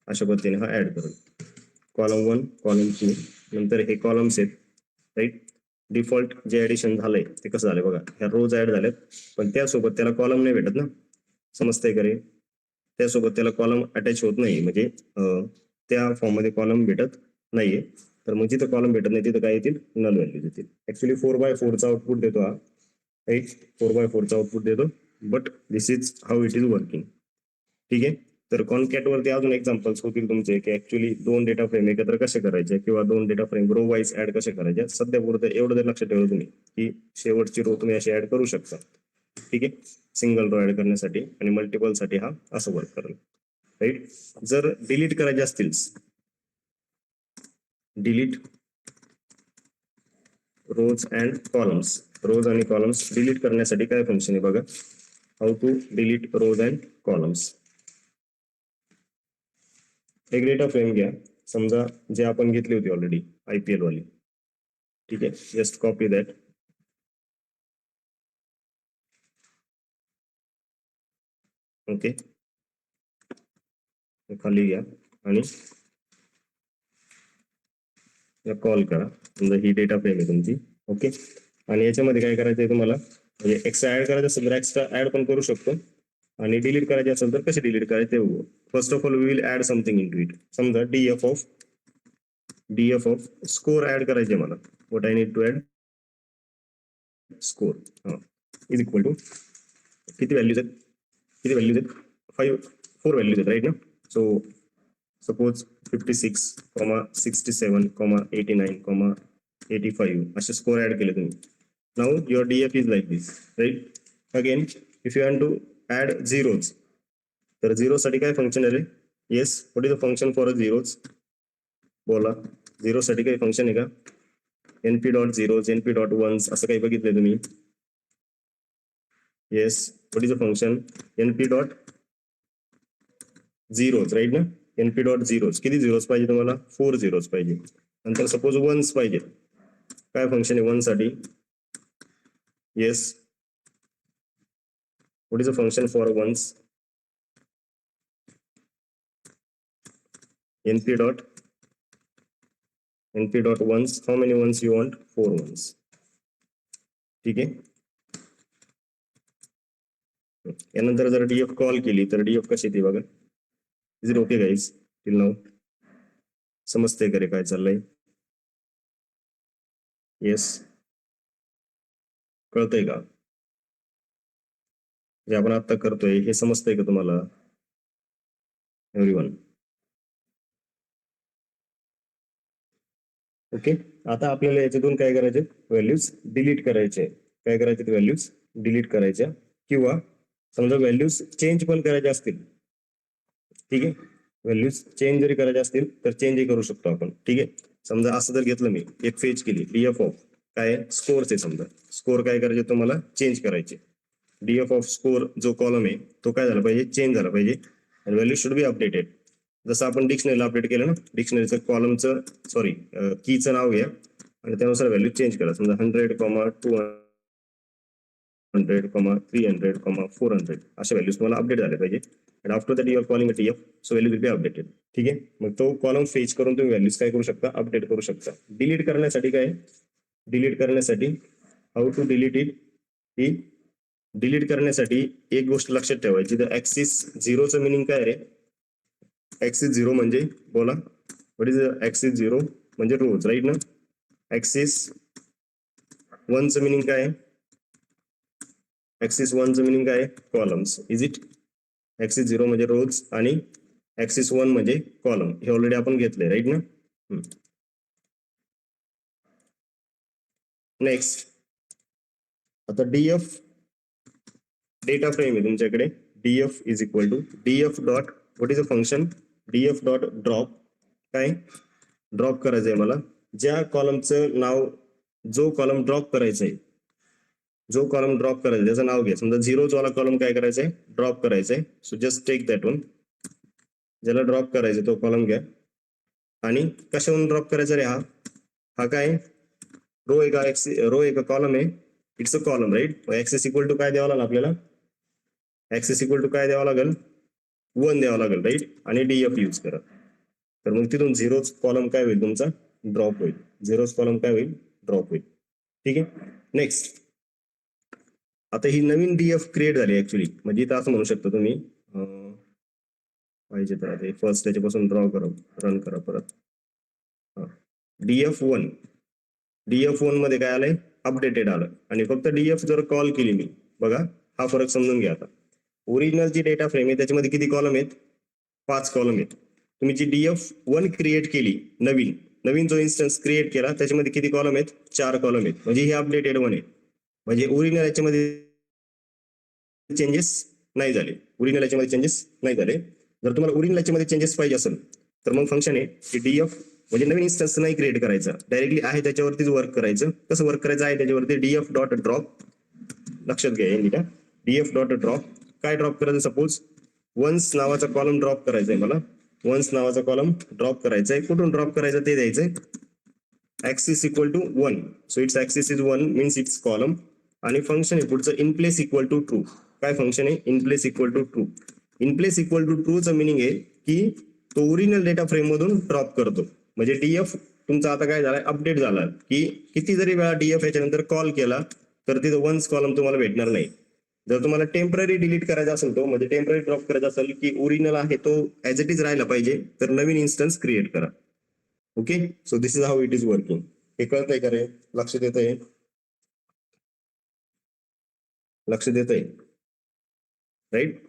अशा पद्धतीने हा ऍड करू. कॉलम 1 कॉलम 2 नंतर हे कॉलम्स आहेत, राईट. डिफॉल्ट जे ऍडिशन झालंय ते कसं झालंय बघा, ह्या रोज ऍड झाल्यात, पण त्यासोबत त्याला कॉलम नाही भेटत ना, समजतंय का रे, त्यासोबत त्याला कॉलम अटॅच होत नाही, म्हणजे त्या फॉर्म मध्ये कॉलम भेटत नाहीये. तर मग जिथं कॉलम भेटत नाही तिथं काय येतील, नल व्हॅल्यूज येतील. ऍक्च्युली 4x4 चा आउटपुट देतो हा, राईट, 4x4 चा आउटपुट देतो, but this is how it is working, ठीक आहे. तर कॉनकॅट वरती अजून एक्झाम्पल्स होतील तुमचे, की ऍक्च्युली 2 डेटा फ्रेम एकत्र कसे करायचे, किंवा 2 data frame row wise add कसे करायचे. सध्या पुरतं एवढं जर लक्षात ठेवलं तुम्ही, की शेवटची रो तुम्ही अशी ऍड करू शकता, ठीक आहे. सिंगल रो ऍड करण्यासाठी आणि मल्टिपल साठी हा असं वर्क करेल, राईट. जर डिलीट करायचे असतील, delete rows and columns, rows आणि कॉलम्स डिलीट करण्यासाठी काय फंक्शन आहे बघा, how to delete rows and columns. एक डेटा फ्रेम घ्या, समजा जे आपण घेतली होती ऑलरेडी IPL वाली, ठीक आहे. जस्ट कॉपी दॅट, ओके, खाली घ्या आणि कॉल करा. समजा ही डेटा फ्रेम आहे तुमची, ओके. आणि याच्यामध्ये काय करायचं आहे तुम्हाला, म्हणजे एक्स्ट्रा ऍड करायचं असेल तर एक्स्ट्रा ऍड पण करू शकतो, आणि डिलीट करायचे असेल तर कसे डिलीट करायचे ते बघू. First of all we will add something into it. समजा डीएफ ऑफ स्कोर ऍड करायचे मला. What I need to add score is equal to किती व्हॅल्यूज आहेत 4 व्हॅल्यूज आहेत राईट ना. सो सपोज 56, 67, 89, 85 असे स्कोर ऍड केले तुम्ही. Now your DF is like this right. Again if you want to add zeros तर झिरो साठी काय फंक्शन आहे रे. Yes, what is the function for a zeros. बोला, झिरो साठी काही फंक्शन आहे का. np dot zeros, np dot ones असं काही बघितलंय तुम्ही. Yes, what is the function np dot zeros right ना. np डॉट झिरोज किती झिरोज पाहिजे तुम्हाला. 4 झिरोज पाहिजे. नंतर सपोज वन्स पाहिजे, काय फंक्शन आहे वन साठी. Yes, what is the function for ones. np dot ones. How many ones you want. 4 ones. ठीक आहे. यानंतर जर डीएफ कॉल केली तर डीएफ कशी येते बघा. Is it okay guys till now. समजते का रे काय चाललंय. येस, कळतंय का जे आपण आता करतोय हे समजतंय का तुम्हाला एव्हरीवन. ओके. आता आपल्याला याच्यातून काय करायचे, व्हॅल्यूज डिलीट करायचे. काय करायचे, व्हॅल्यूज डिलीट करायच्या किंवा समजा व्हॅल्यूज चेंज पण करायचे असतील. ठीक आहे, व्हॅल्यूज चेंज जरी करायचे असतील तर चेंजही करू शकतो आपण. ठीक आहे. समजा असं जर घेतलं मी एक फेज केली डीएफ ऑफ काय स्कोरचे. समजा स्कोर काय करायचे तुम्हाला चेंज करायचे. डीएफ ऑफ स्कोर जो कॉलम आहे तो काय झाला पाहिजे, चेंज झाला पाहिजे. आणि व्हॅल्यू शुड बी अपडेटेड. जसं आपण डिक्शनरीला अपडेट केलं ना, डिक्शनरीचं कॉलमचं कीचं नाव घ्या आणि त्यानुसार व्हॅल्यू चेंज करा. समजा 100, 200, 300, 400 अशा व्हॅल्यूज तुम्हाला अपडेट झाले पाहिजे. आणि after that you are calling TF so value will be updated. ठीक आहे. मग तो कॉलम फेच करून तुम्ही व्हॅल्यूज काय करू शकता, अपडेट करू शकता. डिलीट करण्यासाठी काय, डिलीट करण्यासाठी हाऊ टू डिलीट इट. ही डिलीट करण्यासाठी एक गोष्ट लक्षात ठेवायची, तर ऍक्सिस झिरोचं मिनिंग काय रे. ऍक्सिस झिरो म्हणजे बोला, व्हॉट इज ऍक्सिस झिरो म्हणजे रोज राईट ना. ऍक्सिस वनचं मिनिंग काय आहे, ऍक्सिस वनचं मिनिंग काय आहे, columns. Is it. Axis zero म्हणजे रोज आणि ऍक्सिस वन म्हणजे कॉलम. हे ऑलरेडी आपण घेतलंय राईट ना. नेक्स्ट आता डीएफ डेटा फ्रेम आहे तुमच्याकडे. DF is equal to DF dot what is a function DF dot drop. काय ड्रॉप करायचंय मला, ज्या कॉलमचं नाव, जो कॉलम ड्रॉप करायचा आहे, जो कॉलम ड्रॉप करायचा त्याचं नाव घ्या. समजा झिरोज वाला कॉलम काय करायचंय, ड्रॉप करायचंय. So just take that one. ज्याला ड्रॉप करायचं तो कॉलम घ्या. आणि कशावरून ड्रॉप करायचा रे, हा काय रो आहे का, रो आहे का कॉलम आहे. It's a column right. Access equal to काय द्यावं लागेल आपल्याला, ऍक्सेस इक्वल टू काय द्यावं लागेल, 1 द्यावं लागेल राईट. आणि डीएफ यूज करा. तर मग तिथून झिरोज कॉलम काय होईल तुमचा, ड्रॉप होईल. झिरोज कॉलम काय होईल, ड्रॉप होईल. ठीक आहे. नेक्स्ट आता ही नवीन डीएफ क्रिएट झाली ऍक्च्युली. म्हणजे इथं असं म्हणू शकता तुम्ही, पाहिजे तर आता फर्स्ट त्याच्यापासून ड्रॉ करा, रन करा परत. DF1 मध्ये काय आलंय, अपडेटेड आलं. आणि फक्त डीएफ जर कॉल केली मी, बघा हा फरक समजून घ्या. आता ओरिजिनल जी डेटा फ्रेम आहे त्याच्यामध्ये किती कॉलम आहेत, 5 कॉलम आहेत. तुम्ही जी DF1 क्रिएट केली, नवीन जो इन्स्टन्स क्रिएट केला त्याच्यामध्ये किती कॉलम आहेत, 4 कॉलम आहेत. म्हणजे हे अपडेटेड वन आहे. म्हणजे ओरिजिनल याच्यामध्ये चेंजेस नाही झाले. ओरिजिनल याच्यामध्ये चेंजेस नाही झाले. जर तुम्हाला ओरिजिनल याच्यामध्ये चेंजेस पाहिजे असेल तर मग फंक्शन आहे की डीएफ म्हणजे नवीन इन्स्टन्स नाही क्रिएट करायचा, डायरेक्टली आहे त्याच्यावरतीच वर्क करायचं. कसं वर्क करायचं आहे त्याच्यावरती, डीएफ डॉट ड्रॉप. लक्षात घ्या नीट. डीएफ डॉट ड्रॉप काय ड्रॉप करायचं, सपोज वन्स नावाचा कॉलम ड्रॉप करायचा आहे मला. वन्स नावाचा कॉलम ड्रॉप करायचा आहे. कुठून ड्रॉप करायचं ते द्यायचंय. Axis equal to 1. So it's axis is 1 means it's column. आणि फंक्शन आहे पुढचं in place equal to true. काय फंक्शन आहे, in place equal to true. In place equal to ट्रूचं मिनिंग आहे की तो ओरिजिनल डेटा फ्रेम मधून ड्रॉप करतो. म्हणजे डीएफ तुमचा आता काय झालाय, अपडेट झाला की किती जरी वेळा डीएफ याच्यानंतर कॉल केला तर तिथं वन्स कॉलम तुम्हाला भेटणार नाही. जर तुम्हाला टेम्पररी डिलीट करायचा असेल तो म्हणजे टेम्पररी ड्रॉप करायचा असेल की ओरिजिनल आहे तो ऍज इट इज राहायला पाहिजे तर नवीन इन्स्टन्स क्रिएट करा. Okay, so this is how it is working. हे कळतंय का रे? लक्ष देतंय? लक्ष देतंय राईट.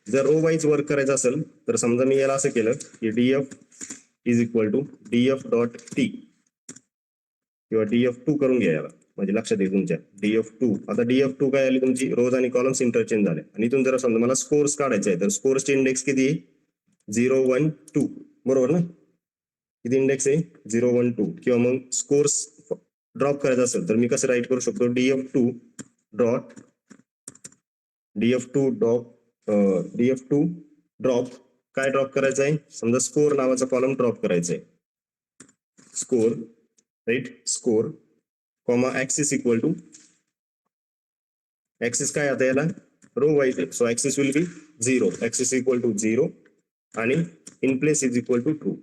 जर रो वाईज वर्क करायचं असेल तर समजा मी याला असं केलं की DF is equal to DF dot T किंवा DF2 करून घ्या याला, म्हणजे लक्षात येईल तुमच्या DF2. आता DF2 काय आली तुमची रोज आणि कॉलम्स इंटरचेंज झाले आणि इथून जर समजा मला स्कोर्स काढायचे आहे तर स्कोर्सचे इंडेक्स किती आहे? 0 1 2 बरोबर ना? किती इंडेक्स आहे? 0 1 2. किंवा मग स्कोर्स ड्रॉप करायचा असेल तर मी कसं राईट करू शकतो? DF2 ड्रॉप काय ड्रॉप करायचं आहे? समजा स्कोर नावाचा कॉलम ड्रॉप करायचा आहे. Score right, score comma axis equal to axis काय आता याला रो वाईज आहे, so axis will be 0, axis equal to 0 आणि in place is equal to true.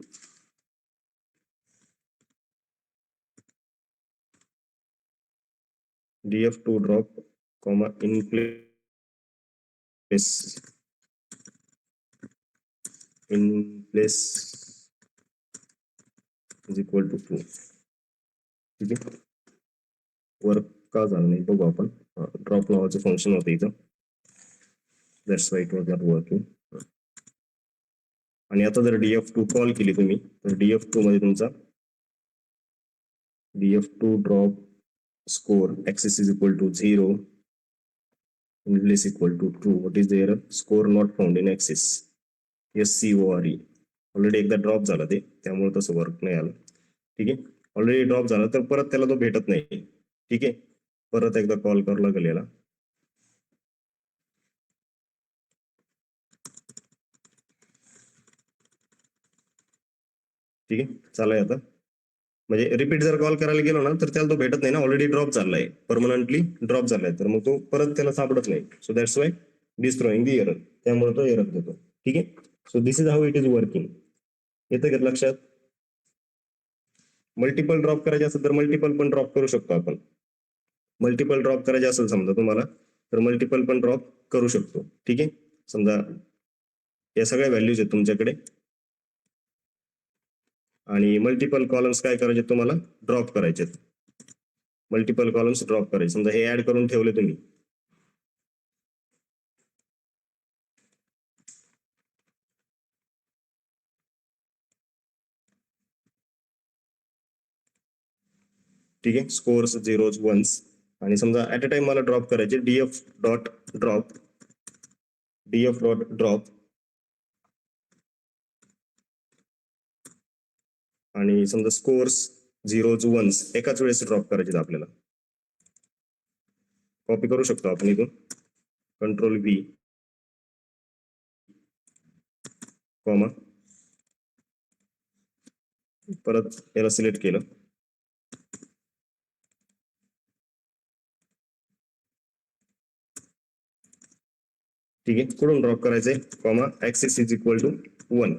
DF2 drop comma in place is equal to true. ठीक आहे, work का झालं नाही बघू आपण. ड्रॉप नावाचं फंक्शन होतं इथं, that's why it was not working. आणि आता जर DF2 कॉल केली तुम्ही तर DF2 मध्ये तुमचा DF2 drop score axis is equal to 0 in place equal to true. What is the error? Score not found in axis. SCORE. Already एकदा drop झाला ते, त्यामुळे तसं वर्क नाही आलं. ठीक आहे, ऑलरेडी ड्रॉप झाला तर परत त्याला तो भेटत नाही. ठीक आहे, परत एकदा कॉल करावं लागेल याला. ठीक आहे, चालू आहे आता. म्हणजे रिपीट जर कॉल करायला गेलो ना तर त्याला तो भेटत नाही ना, ऑलरेडी ड्रॉप झालाय, परमनंटली ड्रॉप झालाय, तर मग तो परत त्याला सापडत नाही. So that's why destroying the error, त्यामुळे तो एरर देतो. ठीक आहे, so this is how it is working. येतं का लक्षात? मल्टिपल ड्रॉप करायचे असेल तर मल्टिपल पण ड्रॉप करू शकतो आपण. मल्टिपल ड्रॉप करायचे असेल समजा तुम्हाला तर मल्टिपल पण ड्रॉप करू शकतो. ठीक आहे, समजा या सगळ्या व्हॅल्यूज आहेत तुमच्याकडे आणि मल्टिपल कॉलम्स काय करायचे तुम्हाला? ड्रॉप करायचे. मल्टिपल कॉलम्स ड्रॉप करायचे. समजा हे ऍड करून ठेवले तुम्ही, ठीक आहे, स्कोर्स झिरोज वन्स, आणि समजा ऍट अ टाइम मला ड्रॉप करायचे DF डॉट ड्रॉप आणि समजा स्कोर्स झिरोज वन्स एकाच वेळेस ड्रॉप करायचे आपल्याला. कॉपी करू शकतो आपण इथून, Ctrl+V कॉमा परत याला सिलेक्ट केलं. ठीक आहे, कुठून ड्रॉप करायचंय? Comma axis is equal to 1.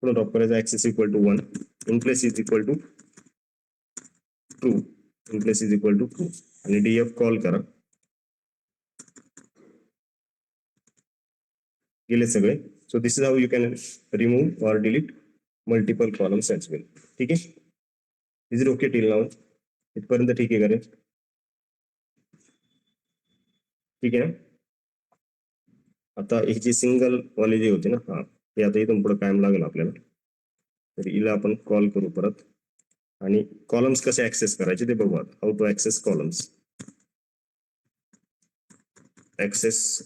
कुठून ड्रॉप करायचं? Axis equal to 1 in place is equal to true, in place is equal to true, आणि DF कॉल करा. गेले सगळे. So this is how you can remove or delete multiple columns as well. ठीक आहे, is it okay till now? इथपर्यंत ठीक आहे का रे? ठीक आहे ना? आता ही जी सिंगल वाली जी होती ना, हा ते आता इथून पुढे कायम लागेल आपल्याला. तर हिला आपण कॉल करू परत आणि कॉलम्स कसे ऍक्सेस करायचे ते बघू आता. How to access columns. Access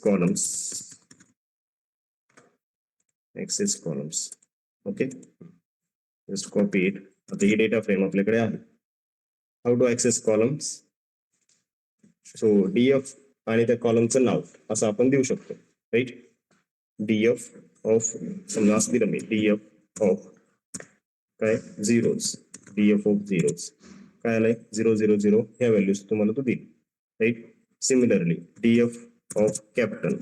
columns okay, just copy it. आता ही डेटा फ्रेम आपल्याकडे आहे. How to access columns. So DF आणि त्या कॉलमचं नाव असं आपण देऊ शकतो. राईट, DF ऑफ समजा असं दिलं मी DF ऑफ काय झिरोज, DF ऑफ झिरोज काय आलंय? 0 0 0 ह्या व्हॅल्यूज तुम्हाला तो देईल. Right, similarly DF of captain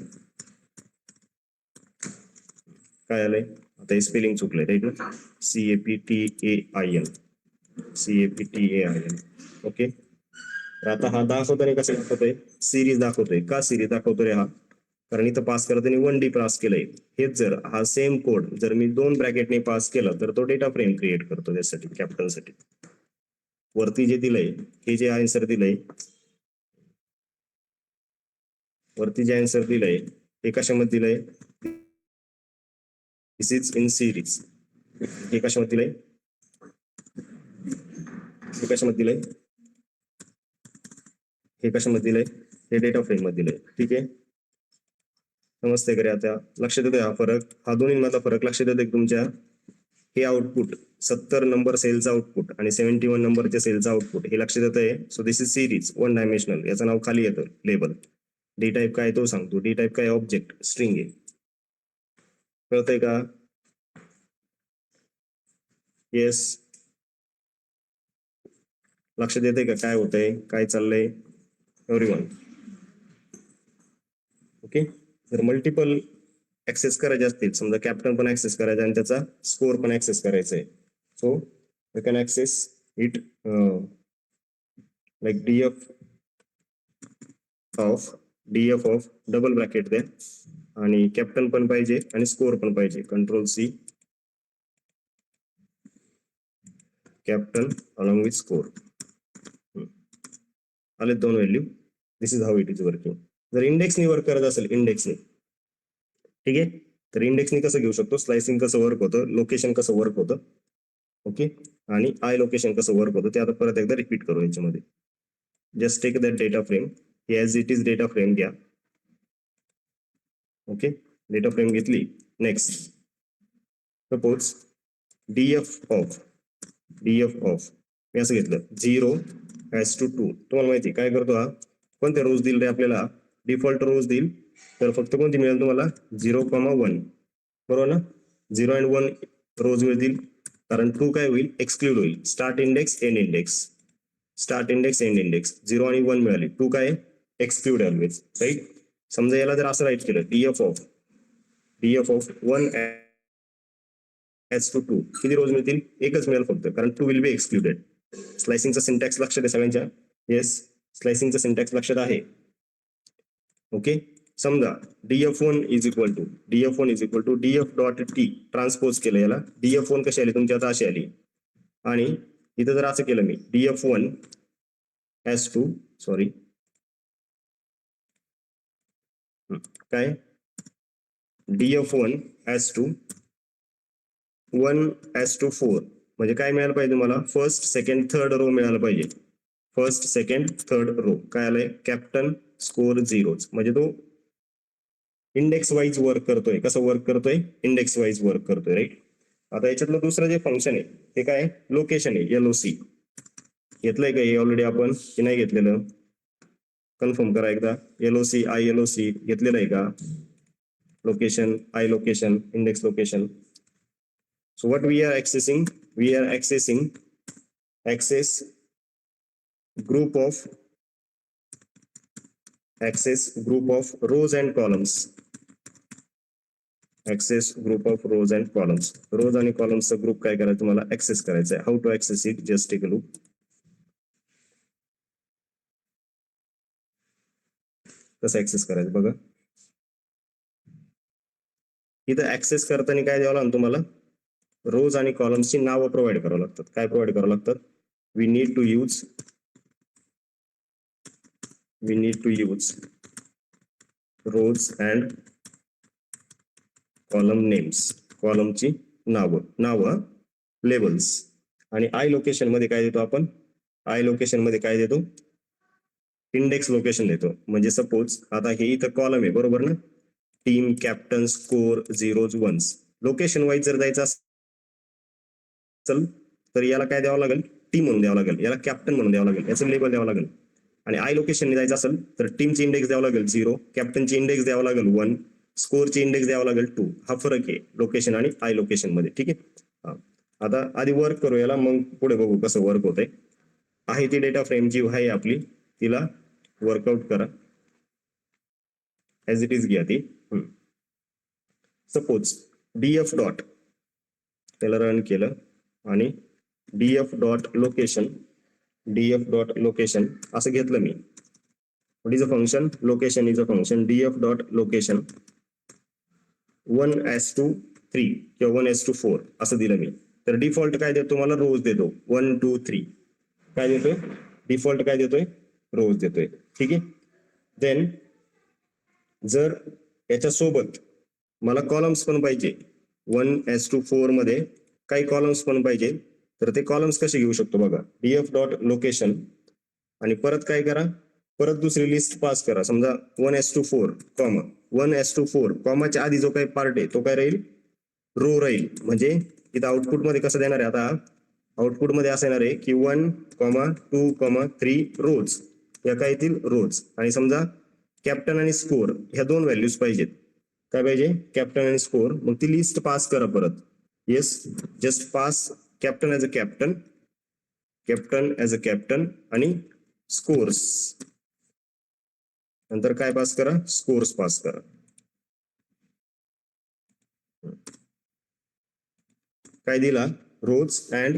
काय आलंय? आता हे स्पेलिंग चुकलंय राईट ना, CAPTAIN. ओके, तर आता हा दाखवताना कसं दाखवतोय, सिरीज दाखवतोय. का सिरीज दाखवतोय हा? कारण इथं पास करताना 1D पास केलंय. हेच जर हा सेम कोड जर मी 2 ब्रॅकेटने पास केला तर तो डेटा फ्रेम क्रिएट करतो त्यासाठी, कॅप्टनसाठी. वरती जे दिलंय, हे जे आन्सर दिलंय, वरती जे आन्सर दिलंय हे कशामध्ये दिलंय? दिस इज इन सिरीज. हे कशामध्ये दिलंय? हे कशामध्ये दिलंय? हे कशामध्ये दिलंय? हे डेटा फ्रेम मध्ये दिलंय. ठीक आहे, समजते का रे? आता लक्षात येतोय हा फरक, हा दोन्हीमधला फरक लक्षात येतोय तुमच्या? हे आउटपुट 70 नंबर सेलचं आउटपुट आणि 71 नंबरच्या सेलचं आउटपुट हे लक्षात येतंय. So this is series, 1 dimensional. याचं नाव खाली येतं लेबल. डी टाईप काय तो सांगतो. डी टाईप काय? ऑब्जेक्ट, स्ट्रिंग आहे. कळतंय का? येस, लक्षात येतंय का काय होतंय, काय चाललंय एव्हरीवन? ओके, जर मल्टिपल ऍक्सेस करायचे असतील, समजा कॅप्टन पण ऍक्सेस करायचा आणि त्याचा स्कोर पण ऍक्सेस करायचा आहे, so you can access it like DF of double bracket द्या आणि कॅप्टन पण पाहिजे आणि स्कोर पण पाहिजे. कंट्रोल-C, कॅप्टन अलॉंग विथ स्कोर. आले 2 value. This is how it is working. जर इंडेक्सनी वर्क करत असेल, इंडेक्सनी, ठीक आहे, तर इंडेक्सनी कसं घेऊ शकतो? स्लायसिंग कसं वर्क होतं, लोकेशन कसं वर्क होतं, ओके, आणि आय लोकेशन कसं वर्क होतं ते आता परत एकदा रिपीट करू याच्यामध्ये. Just take that data frame, as it is data frame घ्या. ओके, डेटा फ्रेम घेतली. नेक्स्ट, सपोज डीएफ ऑफ मी असं घेतलं 0:2. तुम्हाला माहिती काय करतो हा? कोणत्या रोज देईल रे आपल्याला? डिफॉल्ट रोज देईल. तर फक्त कोणती मिळेल तुम्हाला? 0,1, बरोबर ना? 0 and 1 रोज मिळतील, कारण 2 काय होईल? एक्सक्लूड होईल. Start index, end index, start index, end index. 0 आणि 1 मिळाली, 2 काय? Exclude always, right? समजा याला जर असं राईट केलं, डीएफ ऑफ 1:2, किती रोज मिळतील? एकच मिळेल फक्त, कारण 2 विल बी एक्सक्लुडेड. स्लायसिंगचा सिंटॅक्स लक्षात आहे सगळ्यांच्या? येस, स्लायसिंगचा सिंटॅक्स लक्षात आहे. ओके, समजा df1 is equal to df.t transpose केलं याला. df1 कशी आली तुमची? आता अशी आली. आणि इथं जर असं केलं मी df1 सॉरी काय, df1 1:4, म्हणजे काय मिळालं पाहिजे तुम्हाला? फर्स्ट, सेकंड, थर्ड रो मिळालं पाहिजे. फर्स्ट, सेकंड, थर्ड रो काय आलंय? कॅप्टन स्कोर 0, म्हणजे तो इंडेक्स वाईज वर्क करतोय. कसं वर्क करतोय? इंडेक्स वाईज वर्क करतोय, राईट? आता याच्यातलं दुसरं जे फंक्शन आहे ते काय? लोकेशन आहे, LOC. घेतलंय का हे ऑलरेडी आपण की नाही घेतलेलं? कन्फर्म करा एकदा. LOC, ILOC घेतलेलं आहे का? Location, I location, index location. So what we are accessing? We are access group of rows and columns. Access group of rows and columns. Rows आणि columns चा ग्रुप काय करायचं तुम्हाला? ऍक्सेस करायचा आहे. How to access it? Just take a look. कसं access करायचं बघा. इथं ऍक्सेस करताना काय द्यावं लागेल तुम्हाला? रोज आणि कॉलम्सची नावं प्रोव्हाइड करावं लागतात. काय प्रोव्हाइड करावं लागतात? We need to use rows and column names. कॉलमची नावं लेबल्स. आणि आय लोकेशन मध्ये काय देतो आपण? आय लोकेशन मध्ये काय देतो? इंडेक्स लोकेशन देतो. म्हणजे सपोज आता हे इथं कॉलम आहे, बरोबर ना? Team, captain, score, 0s 1s. Location wise जर जायचं असेल तर याला काय द्यावं लागेल? टीम म्हणून द्यावं लागेल, याला कॅप्टन म्हणून द्यावं लागेल, याचं लेबल द्यावं लागेल. आणि आय लोकेशनने जायचं असेल तर टीमची इंडेक्स द्यावं लागेल 0, कॅप्टनची इंडेक्स द्यावं लागेल 1, स्कोरची इंडेक्स द्यावं लागेल 2. हा फरक आहे लोकेशन आणि आय लोकेशन मध्ये, ठीक आहे? आता आधी वर्क करू याला, मग पुढे बघू कसं वर्क होतंय. आहे ती डेटा फ्रेम जी आहे आपली, तिला वर्कआउट करा, ऍज इट इज घ्या ती. सपोज डीएफ डॉट, त्याला रन केलं आणि DF dot location df dot location असं घेतलं मी. What is a function? Location is a function. df dot location 1:3 किंवा 1:4 असं दिलं मी. तर डिफॉल्ट काय देतो? मला रोज देतो 1 2 3. काय देतोय? डिफॉल्ट काय देतोय? रोज देतोय. ठीक आहे. देन जर याच्या सोबत मला कॉलम्स पण पाहिजे 1:4 मध्ये काही कॉलम्स पण पाहिजे, तर ते कॉलम्स कसे घेऊ शकतो बघा. df डॉट लोकेशन आणि परत काय करा, परत दुसरी लिस्ट पास करा. समजा 1:4 कॉमा 1:4 कॉमाच्या आधी जो काही पार्ट आहे तो काय राहील? रो राहील. म्हणजे इथं आउटपुट मध्ये कसं देणार आहे? आता आउटपुट मध्ये असं येणार आहे की 1,2,3 रोज, या काय येतील? रोज. आणि समजा कॅप्टन आणि स्कोर ह्या दोन व्हॅल्यूज पाहिजेत. काय पाहिजे? कॅप्टन आणि स्कोर. मग ती लिस्ट पास करा परत. Yes, just pass captain as a captain, captain as a captain आणि स्कोर्स. नंतर काय पास करा? स्कोर्स पास करा. काय दिला? रोज अँड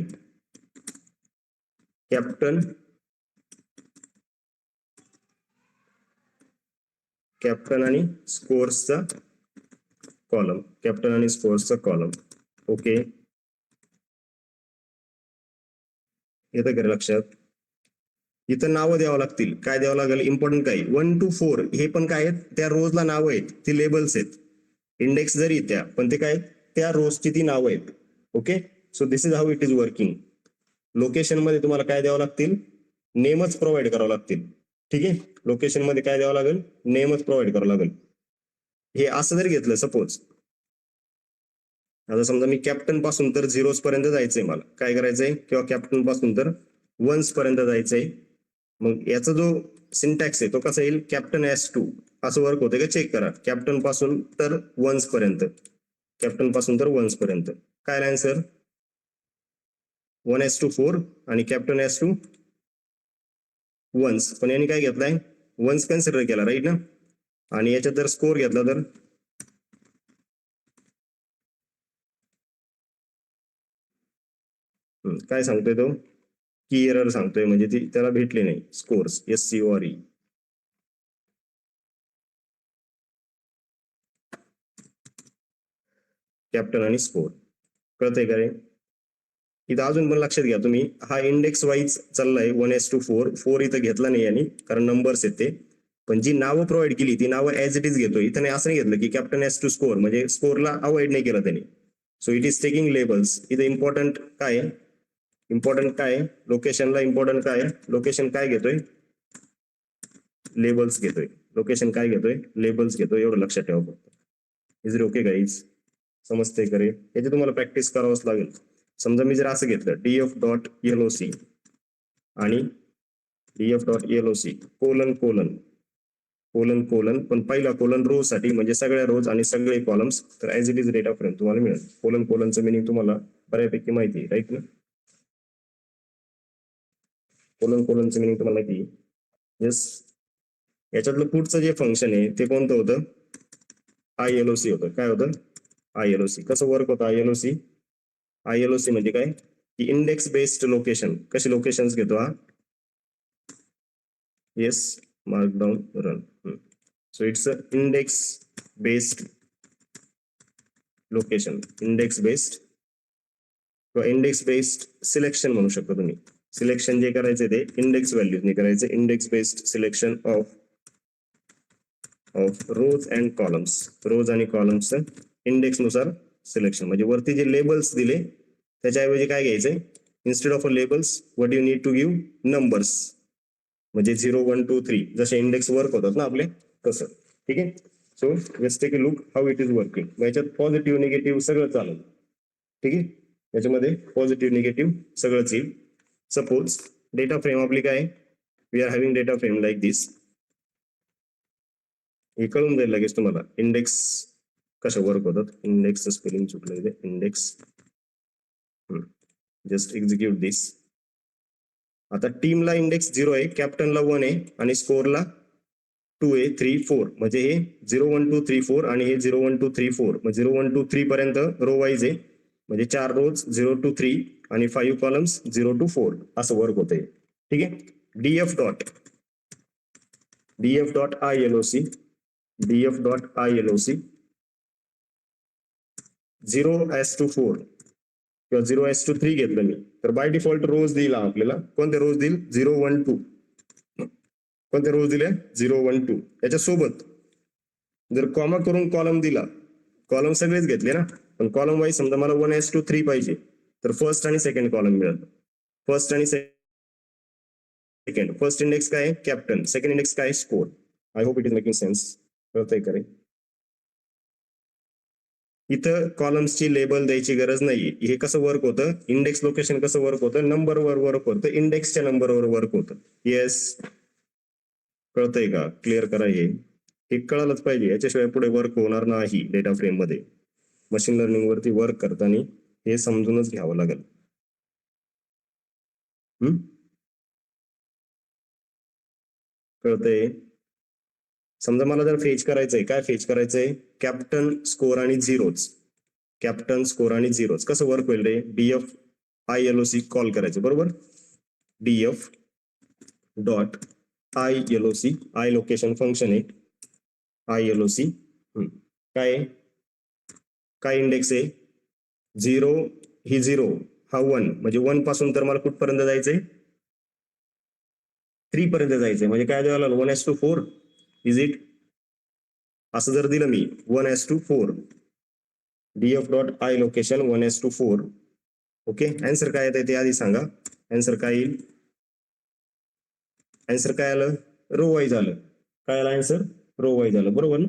कॅप्टन, कॅप्टन आणि स्कोर्सचा कॉलम, कॅप्टन आणि स्कोर्सचा कॉलम. ओके, येतं का लक्षात? इथं नावं द्यावं लागतील. काय द्यावं लागेल? इम्पॉर्टंट काय? 1 to 4 हे पण काय आहेत? त्या रोजला नावं आहेत, ती लेबल्स आहेत. इंडेक्स जरी त्या, पण ते काय? त्या रोजची ती नावं आहेत. Okay, so this is how it is working. Location मध्ये तुम्हाला काय द्यावं लागतील? नेमच प्रोव्हाइड करावं लागतील. ठीक आहे, लोकेशन मध्ये काय द्यावं लागेल? नेमच प्रोव्हाइड करावं लागेल. हे असं जर घेतलं सपोज, आता समजा मी कॅप्टन पासून तर 0s पर्यंत जायचंय, मला काय करायचंय? किंवा कॅप्टन पासून तर 1s पर्यंत जायचंय. मग याचा जो सिंटॅक्स आहे तो कसा येईल? कॅप्टन S2 असं वर्क होतं का? चेक करा. कॅप्टन पासून तर 1s पर्यंत, कॅप्टन पासून तर 1s पर्यंत. काय राहील सर? 1:4 आणि कॅप्टन S2 1s. पण यांनी काय घेतलाय? 1s कन्सिडर केला, राईट ना? आणि याच्यात जर स्कोर घेतला तर काय सांगतोय तो? की एरर सांगतोय, म्हणजे ती त्याला भेटली नाही स्कोर्स. SCORE. कॅप्टन आणि स्कोर. कळतंय का रे? इथं अजून पण लक्षात घ्या तुम्ही, हा इंडेक्स वाईज चाललाय 1:4. 4 इथं घेतला नाही यांनी, कारण नंबर्स आहेत ते. पण जी नावं प्रोव्हाइड केली ती नावं ऍज इट इज घेतोय. इथं नाही असं नाही घेतलं की कॅप्टन S2 स्कोर, म्हणजे स्कोरला अवॉइड नाही केला त्यांनी. So it is taking labels. इथं इम्पॉर्टंट काय आहे? इम्पॉर्टंट काय आहे? लोकेशनला इम्पॉर्टंट काय आहे? लोकेशन काय घेतोय? लेबल्स घेतोय. लोकेशन काय घेतोय? लेबल्स घेतोय. एवढं लक्षात ठेवा फक्त. Is it okay guys? समजते करे? याची तुम्हाला प्रॅक्टिस करावंच लागेल. समजा मी जर असं घेतलं df डॉट loc आणि df dot loc colon colon colon colon, पण पहिला कोलन रो साठी, म्हणजे सगळ्या रोज आणि सगळे कॉलम्स. तर as it is data frame तुम्हाला मिळेल. कोलन कोलनचं मिनिंग तुम्हाला बऱ्यापैकी माहिती आहे, राईट ना? कोलन कोलनचं मिनिंग तुम्हाला माहिती आहे. येस. याच्यातलं पुढचं जे फंक्शन आहे ते कोणतं होतं? ILOC होतं. काय होतं? ILOC. कसं वर्क होतं ILOC? ILOC म्हणजे काय? की इंडेक्स बेस्ड लोकेशन. कशी लोकेशन्स घेतो हा? Yes, markdown run. So it's a index based location. Index based किंवा इंडेक्स बेस्ड सिलेक्शन म्हणू शकता तुम्ही. सिलेक्शन जे करायचं ते इंडेक्स व्हॅल्यूजने करायचं. Index based selection of rows and columns. Rows आणि कॉलम्सचं इंडेक्स नुसार सिलेक्शन. म्हणजे वरती जे लेबल्स दिले त्याच्याऐवजी काय घ्यायचंय? Instead of a labels what you need to give? Numbers. म्हणजे 0 1 2 3 जसे इंडेक्स वर्क होतात ना आपले, तसं. ठीक आहे. So let's take a look how it is working. याच्यात पॉझिटिव्ह निगेटिव्ह सगळं चालेल. ठीक आहे, याच्यामध्ये पॉझिटिव्ह निगेटिव्ह सगळंच येईल. सपोज डेटा फ्रेम आपली काय? We are having data frame like this. हे कळून जाईल लगेच तुम्हाला इंडेक्स कशा वर्क होतात. इंडेक्सचं स्पेलिंग चुकलं इथे. इंडेक्स. जस्ट एक्झिक्यूट दिस. आता टीमला इंडेक्स 0 आहे, कॅप्टनला 1 आहे आणि स्कोरला 2 आहे, 3 4. म्हणजे हे 0 1 2 3 4 आणि हे 0 1 2 3 4. मग 0 1 2 3 पर्यंत रो वाईज आहे, म्हणजे 4 रोज 0 to 3 आणि 5 कॉलम्स 0 to 4 असं वर्क होतंय. ठीक आहे. डीएफ डॉट ILOC 0:4 किंवा 0:3 घेतलं मी तर बाय डिफॉल्ट रोज देईल आपल्याला. कोणते रोज देईल? 0, 1, 2. कोणते रोज दिले? 0, 1, 2. याच्यासोबत जर कॉमा करून कॉलम दिला, कॉलम सगळेच घेतले ना, पण कॉलम वाईज समजा मला 1:3 पाहिजे तर फर्स्ट आणि सेकंड कॉलम मिळेल. फर्स्ट आणि सेकंड. फर्स्ट इंडेक्स काय आहे? कॅप्टन. सेकंड इंडेक्स काय आहे? Score. I hope it is making sense. कळतंय का रे? इथं कॉलम्सची लेबल द्यायची गरज नाही. हे कसं वर्क होतं? इंडेक्स लोकेशन कसं वर्क होतं? नंबरवर वर्क होतं. इंडेक्सच्या नंबरवर वर्क होतं. येस, कळतंय का? क्लिअर करा. हे कळालंच पाहिजे. याच्याशिवाय पुढे वर्क होणार नाही. डेटा फ्रेम मध्ये मशीन लर्निंग वरती वर्क करताना हे समजूनच घ्यावं लागेल. कळतंय? समजा मला जर फेच करायचंय, काय फेच करायचंय? कॅप्टन, स्कोर आणि झिरोज. कॅप्टन, स्कोर आणि झिरोज. कसं वर्क होईल रे? डीएफ ILOC कॉल करायचं, बरोबर? DF dot ILOC, I location function आहे. ILOC काय इंडेक्स आहे? 0 ही 0, हा 1, म्हणजे 1 पासून तर मला कुठपर्यंत जायचंय? 3 पर्यंत जायचंय. म्हणजे काय द्यावं लागलं? 1:4 इज इट? असं जर दिलं मी 1:4, DF dot I location 1:4. Okay, answer काय येत ते आधी सांगा. आन्सर काय येईल? आन्सर काय आलं? रो वाईज आलं. काय आलं आन्सर? रो वाईज आलं, बरोबर ना?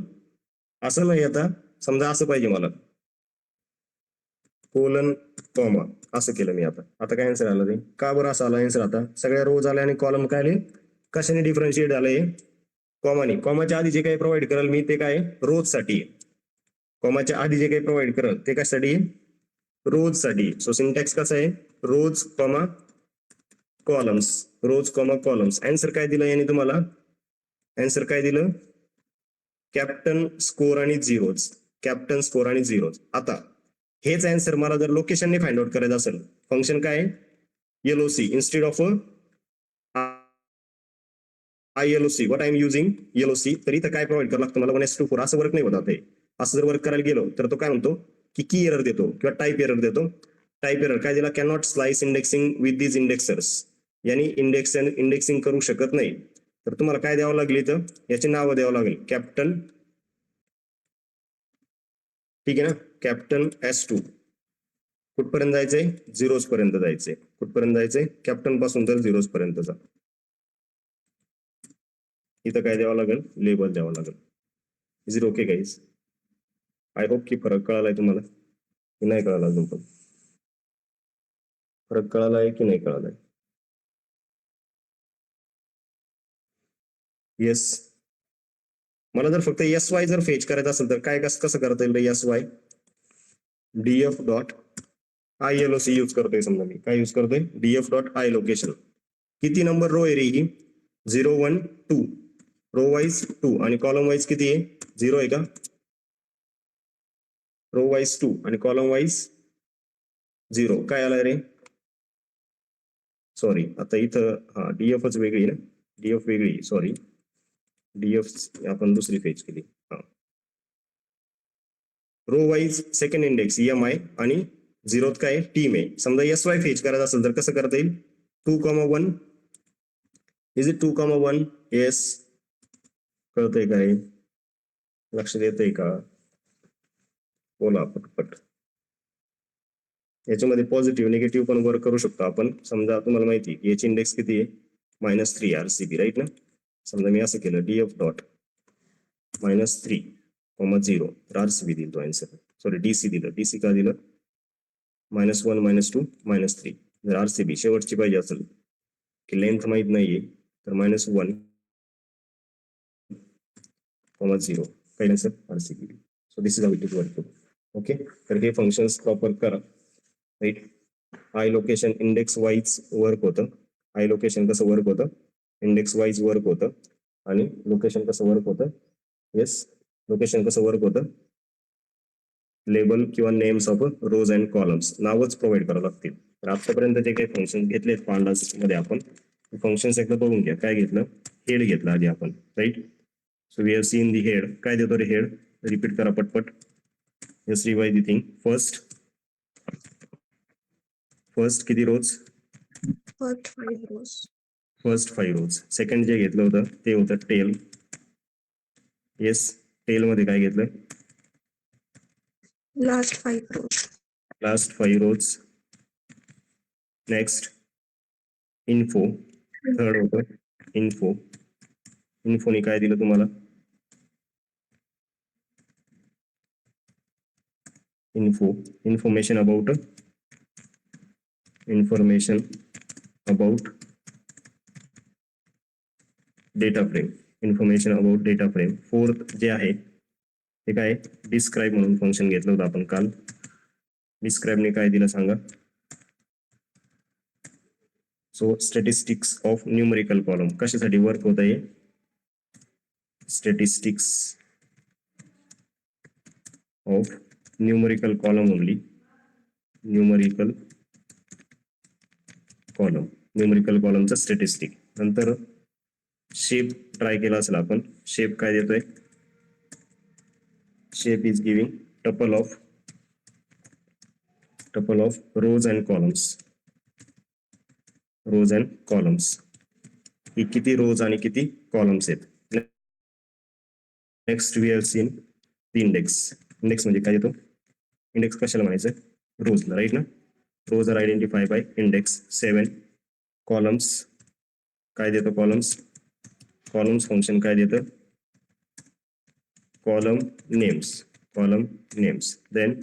असं नाही. आता समजा असं पाहिजे मला, कोलन कॉमा, असं केलं मी. आता काय आन्सर आलं ते? का बरं असं आलं आन्सर? आता सगळ्या रोज आल्या आणि कॉलम काय आले? कशाने डिफरन्शिएट झालंय? कॉमाने. कॉमाच्या आधी जे काही प्रोव्हाइड करेल मी ते काय? रोज साठी. कॉमाच्या आधी जे काही प्रोव्हाइड करेल ते कशासाठी? रोज साठी. सो सिंटॅक्स कसा आहे? रोज कॉमा कॉलम्स. रोज कॉमा कॉलम्स. आन्सर काय दिलं याने तुम्हाला? आन्सर काय दिलं? कॅप्टन, स्कोर आणि झिरोज. कॅप्टन, स्कोर आणि झिरोज. आता हेच आन्सर मला जर लोकेशनने फाइंड आउट करायचं असेल, फंक्शन काय आहे? LOC instead of ILOC. What I am using? LOC. तर इथं काय प्रोव्हाइड करावं लागतं मला? 1:4. असं वर्क नाही होत आता. असं जर वर्क करायला गेलो तर तो काय म्हणतो की की एरर देतो किंवा टाईप एरर देतो. टाईप एरर काय दिला? Cannot slice indexing with these inductors. यांनी इंडेक्सिंग करू शकत नाही. तर तुम्हाला काय द्यावं लागेल? इथं याची नावं द्यावं लागेल. कॅप्टन, ठीक आहे ना? कॅप्टन S2 कुठपर्यंत जायचंय? 0 पर्यंत जायचंय. कुठपर्यंत जायचंय? कॅप्टन पासून तर 0 पर्यंत जा. इथं काय द्यावं लागेल? लेबल द्यावं लागेल. Is it okay guys? I hope की फरक कळालाय तुम्हाला की नाही कळाला अजून पण? फरक कळालाय की नाही कळालाय? येस. मला जर फक्त SY जर फेच करायचं असेल तर काय कसं करता येईल? SY DF dot ILOC use करतोय. समजा मी काय यूज करतोय? DF dot I location. किती नंबर रो आहे रे ही? 0, 1, 2. रो वाईज 2 आणि कॉलम वाईज किती आहे? 0 आहे का? रो वाईज 2 आणि कॉलम वाईज 0. काय आलाय रे? सॉरी, आता इथं हा डीएफच वेगळी ना? डीएफ वेगळी, सॉरी. डीएफ आपण दुसरी फेच केली. हा, row wise second index EMI आणि 0th काय? टीम आहे. समजा SY फेच करायचं असेल तर कसं करता येईल? 2,1. Is it 2,1? येस. कळतंय काय? लक्ष देतंय का? बोला पटपट. याच्यामध्ये पॉझिटिव्ह निगेटिव्ह पण वर्क करू शकतो आपण. समजा तुम्हाला माहिती याची इंडेक्स किती आहे? -3 RCB, राईट ना? समजा मी असं केलं डीएफ डॉट -3, 0 तर RCB दिल तो आन्सर. सॉरी, DC दिलं. DC का दिलं? -1, -2, -3. जर RCB शेवटची पाहिजे असेल की लेंथ माहित नाहीये तर -1, 0 काही answer RCB. So this is how it is work. Okay, तर हे फंक्शन्स प्रॉपर करा. Right. I location index wise work होतं. आय लोकेशन कसं वर्क होतं? इंडेक्स वाईज वर्क होतं. आणि लोकेशन कसं वर्क होतं? येस, लोकेशन कसं वर्क होतं? लेबल किंवा names of rows and columns नावच प्रोव्हाइड करावं लागतील. तर आतापर्यंत जे काही फंक्शन घेतलेत पांडास मध्ये आपण फंक्शन्स एकदा बघून घ्या. काय घेतलं, हेड घेतला आधी आपण, right. So we have seen the head. काय देतो रे हेड, रिपीट करा पटपट. Just revise the thing. First किती rows, first 5 rows. First 5 rows. Second जे घेतलं होतं ते होतं टेल. येस, टेल मध्ये काय घेतलं, Last 5 rows. लास्ट 5 रोज. नेक्स्ट इन्फो, थर्ड होतं इन्फो. इन्फोने काय दिलं तुम्हाला, info, information about data frame. Information about data frame. Fourth जे आहे ते काय, डिस्क्राईब म्हणून फंक्शन घेतलं होतं आपण काल. डिस्क्राईबने काय दिलं सांगा. So statistics of numerical column. कशासाठी वर्क होत आहे, statistics of numerical column only. Numerical कॉलमचं स्टॅटिस्टिक. नंतर शेप ट्राय केला असेल आपण. शेप काय देतोय, shape is giving tuple of rows and columns. ही किती रोज आणि किती कॉलम्स आहेत. Next we have seen the index. Index म्हणजे काय येतो, इंडेक्स कशाला म्हणायचं, रोजला, राईट ना. Rows are identify by index 7. Columns काय देतो, कॉलम्स फंक्शन काय देतं, कॉलम नेम्स. देन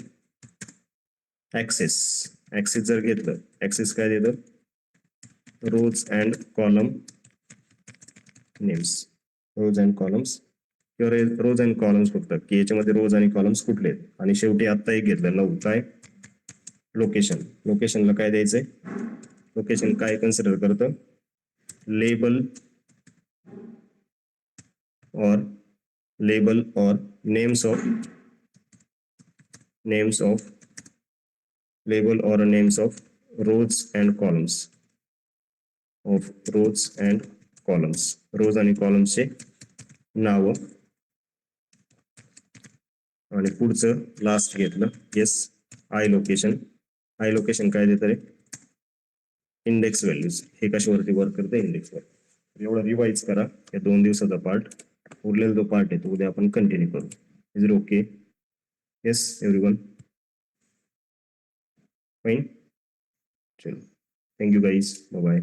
ऍक्सेस जर घेतलं, ऍक्सेस काय देतं, rows and column names. Rows and columns फक्त, की याच्यामध्ये रोज आणि कॉलम्स कुठले आहेत. आणि शेवटी आता एक घेतलं 9, काय, लोकेशनला काय द्यायचंय, लोकेशन काय कन्सिडर करतं, label or names of rows and columns. Rows आणि कॉलम्सचे नाव. आणि पुढचं लास्ट घेतलं, येस, आय लोकेशन काय देतं रे, इंडेक्स व्हॅल्यूज. हे कशावरती वर्क करतं, इंडेक्सवर. एवढं रिवाइज करा या 2 दिवसाचा पार्ट. उरलेला जो पार्ट आहे तो उद्या आपण कंटिन्यू करू. Is it okay, yes everyone, fine. चलो, थँक्यू गाईज, बाय बाय.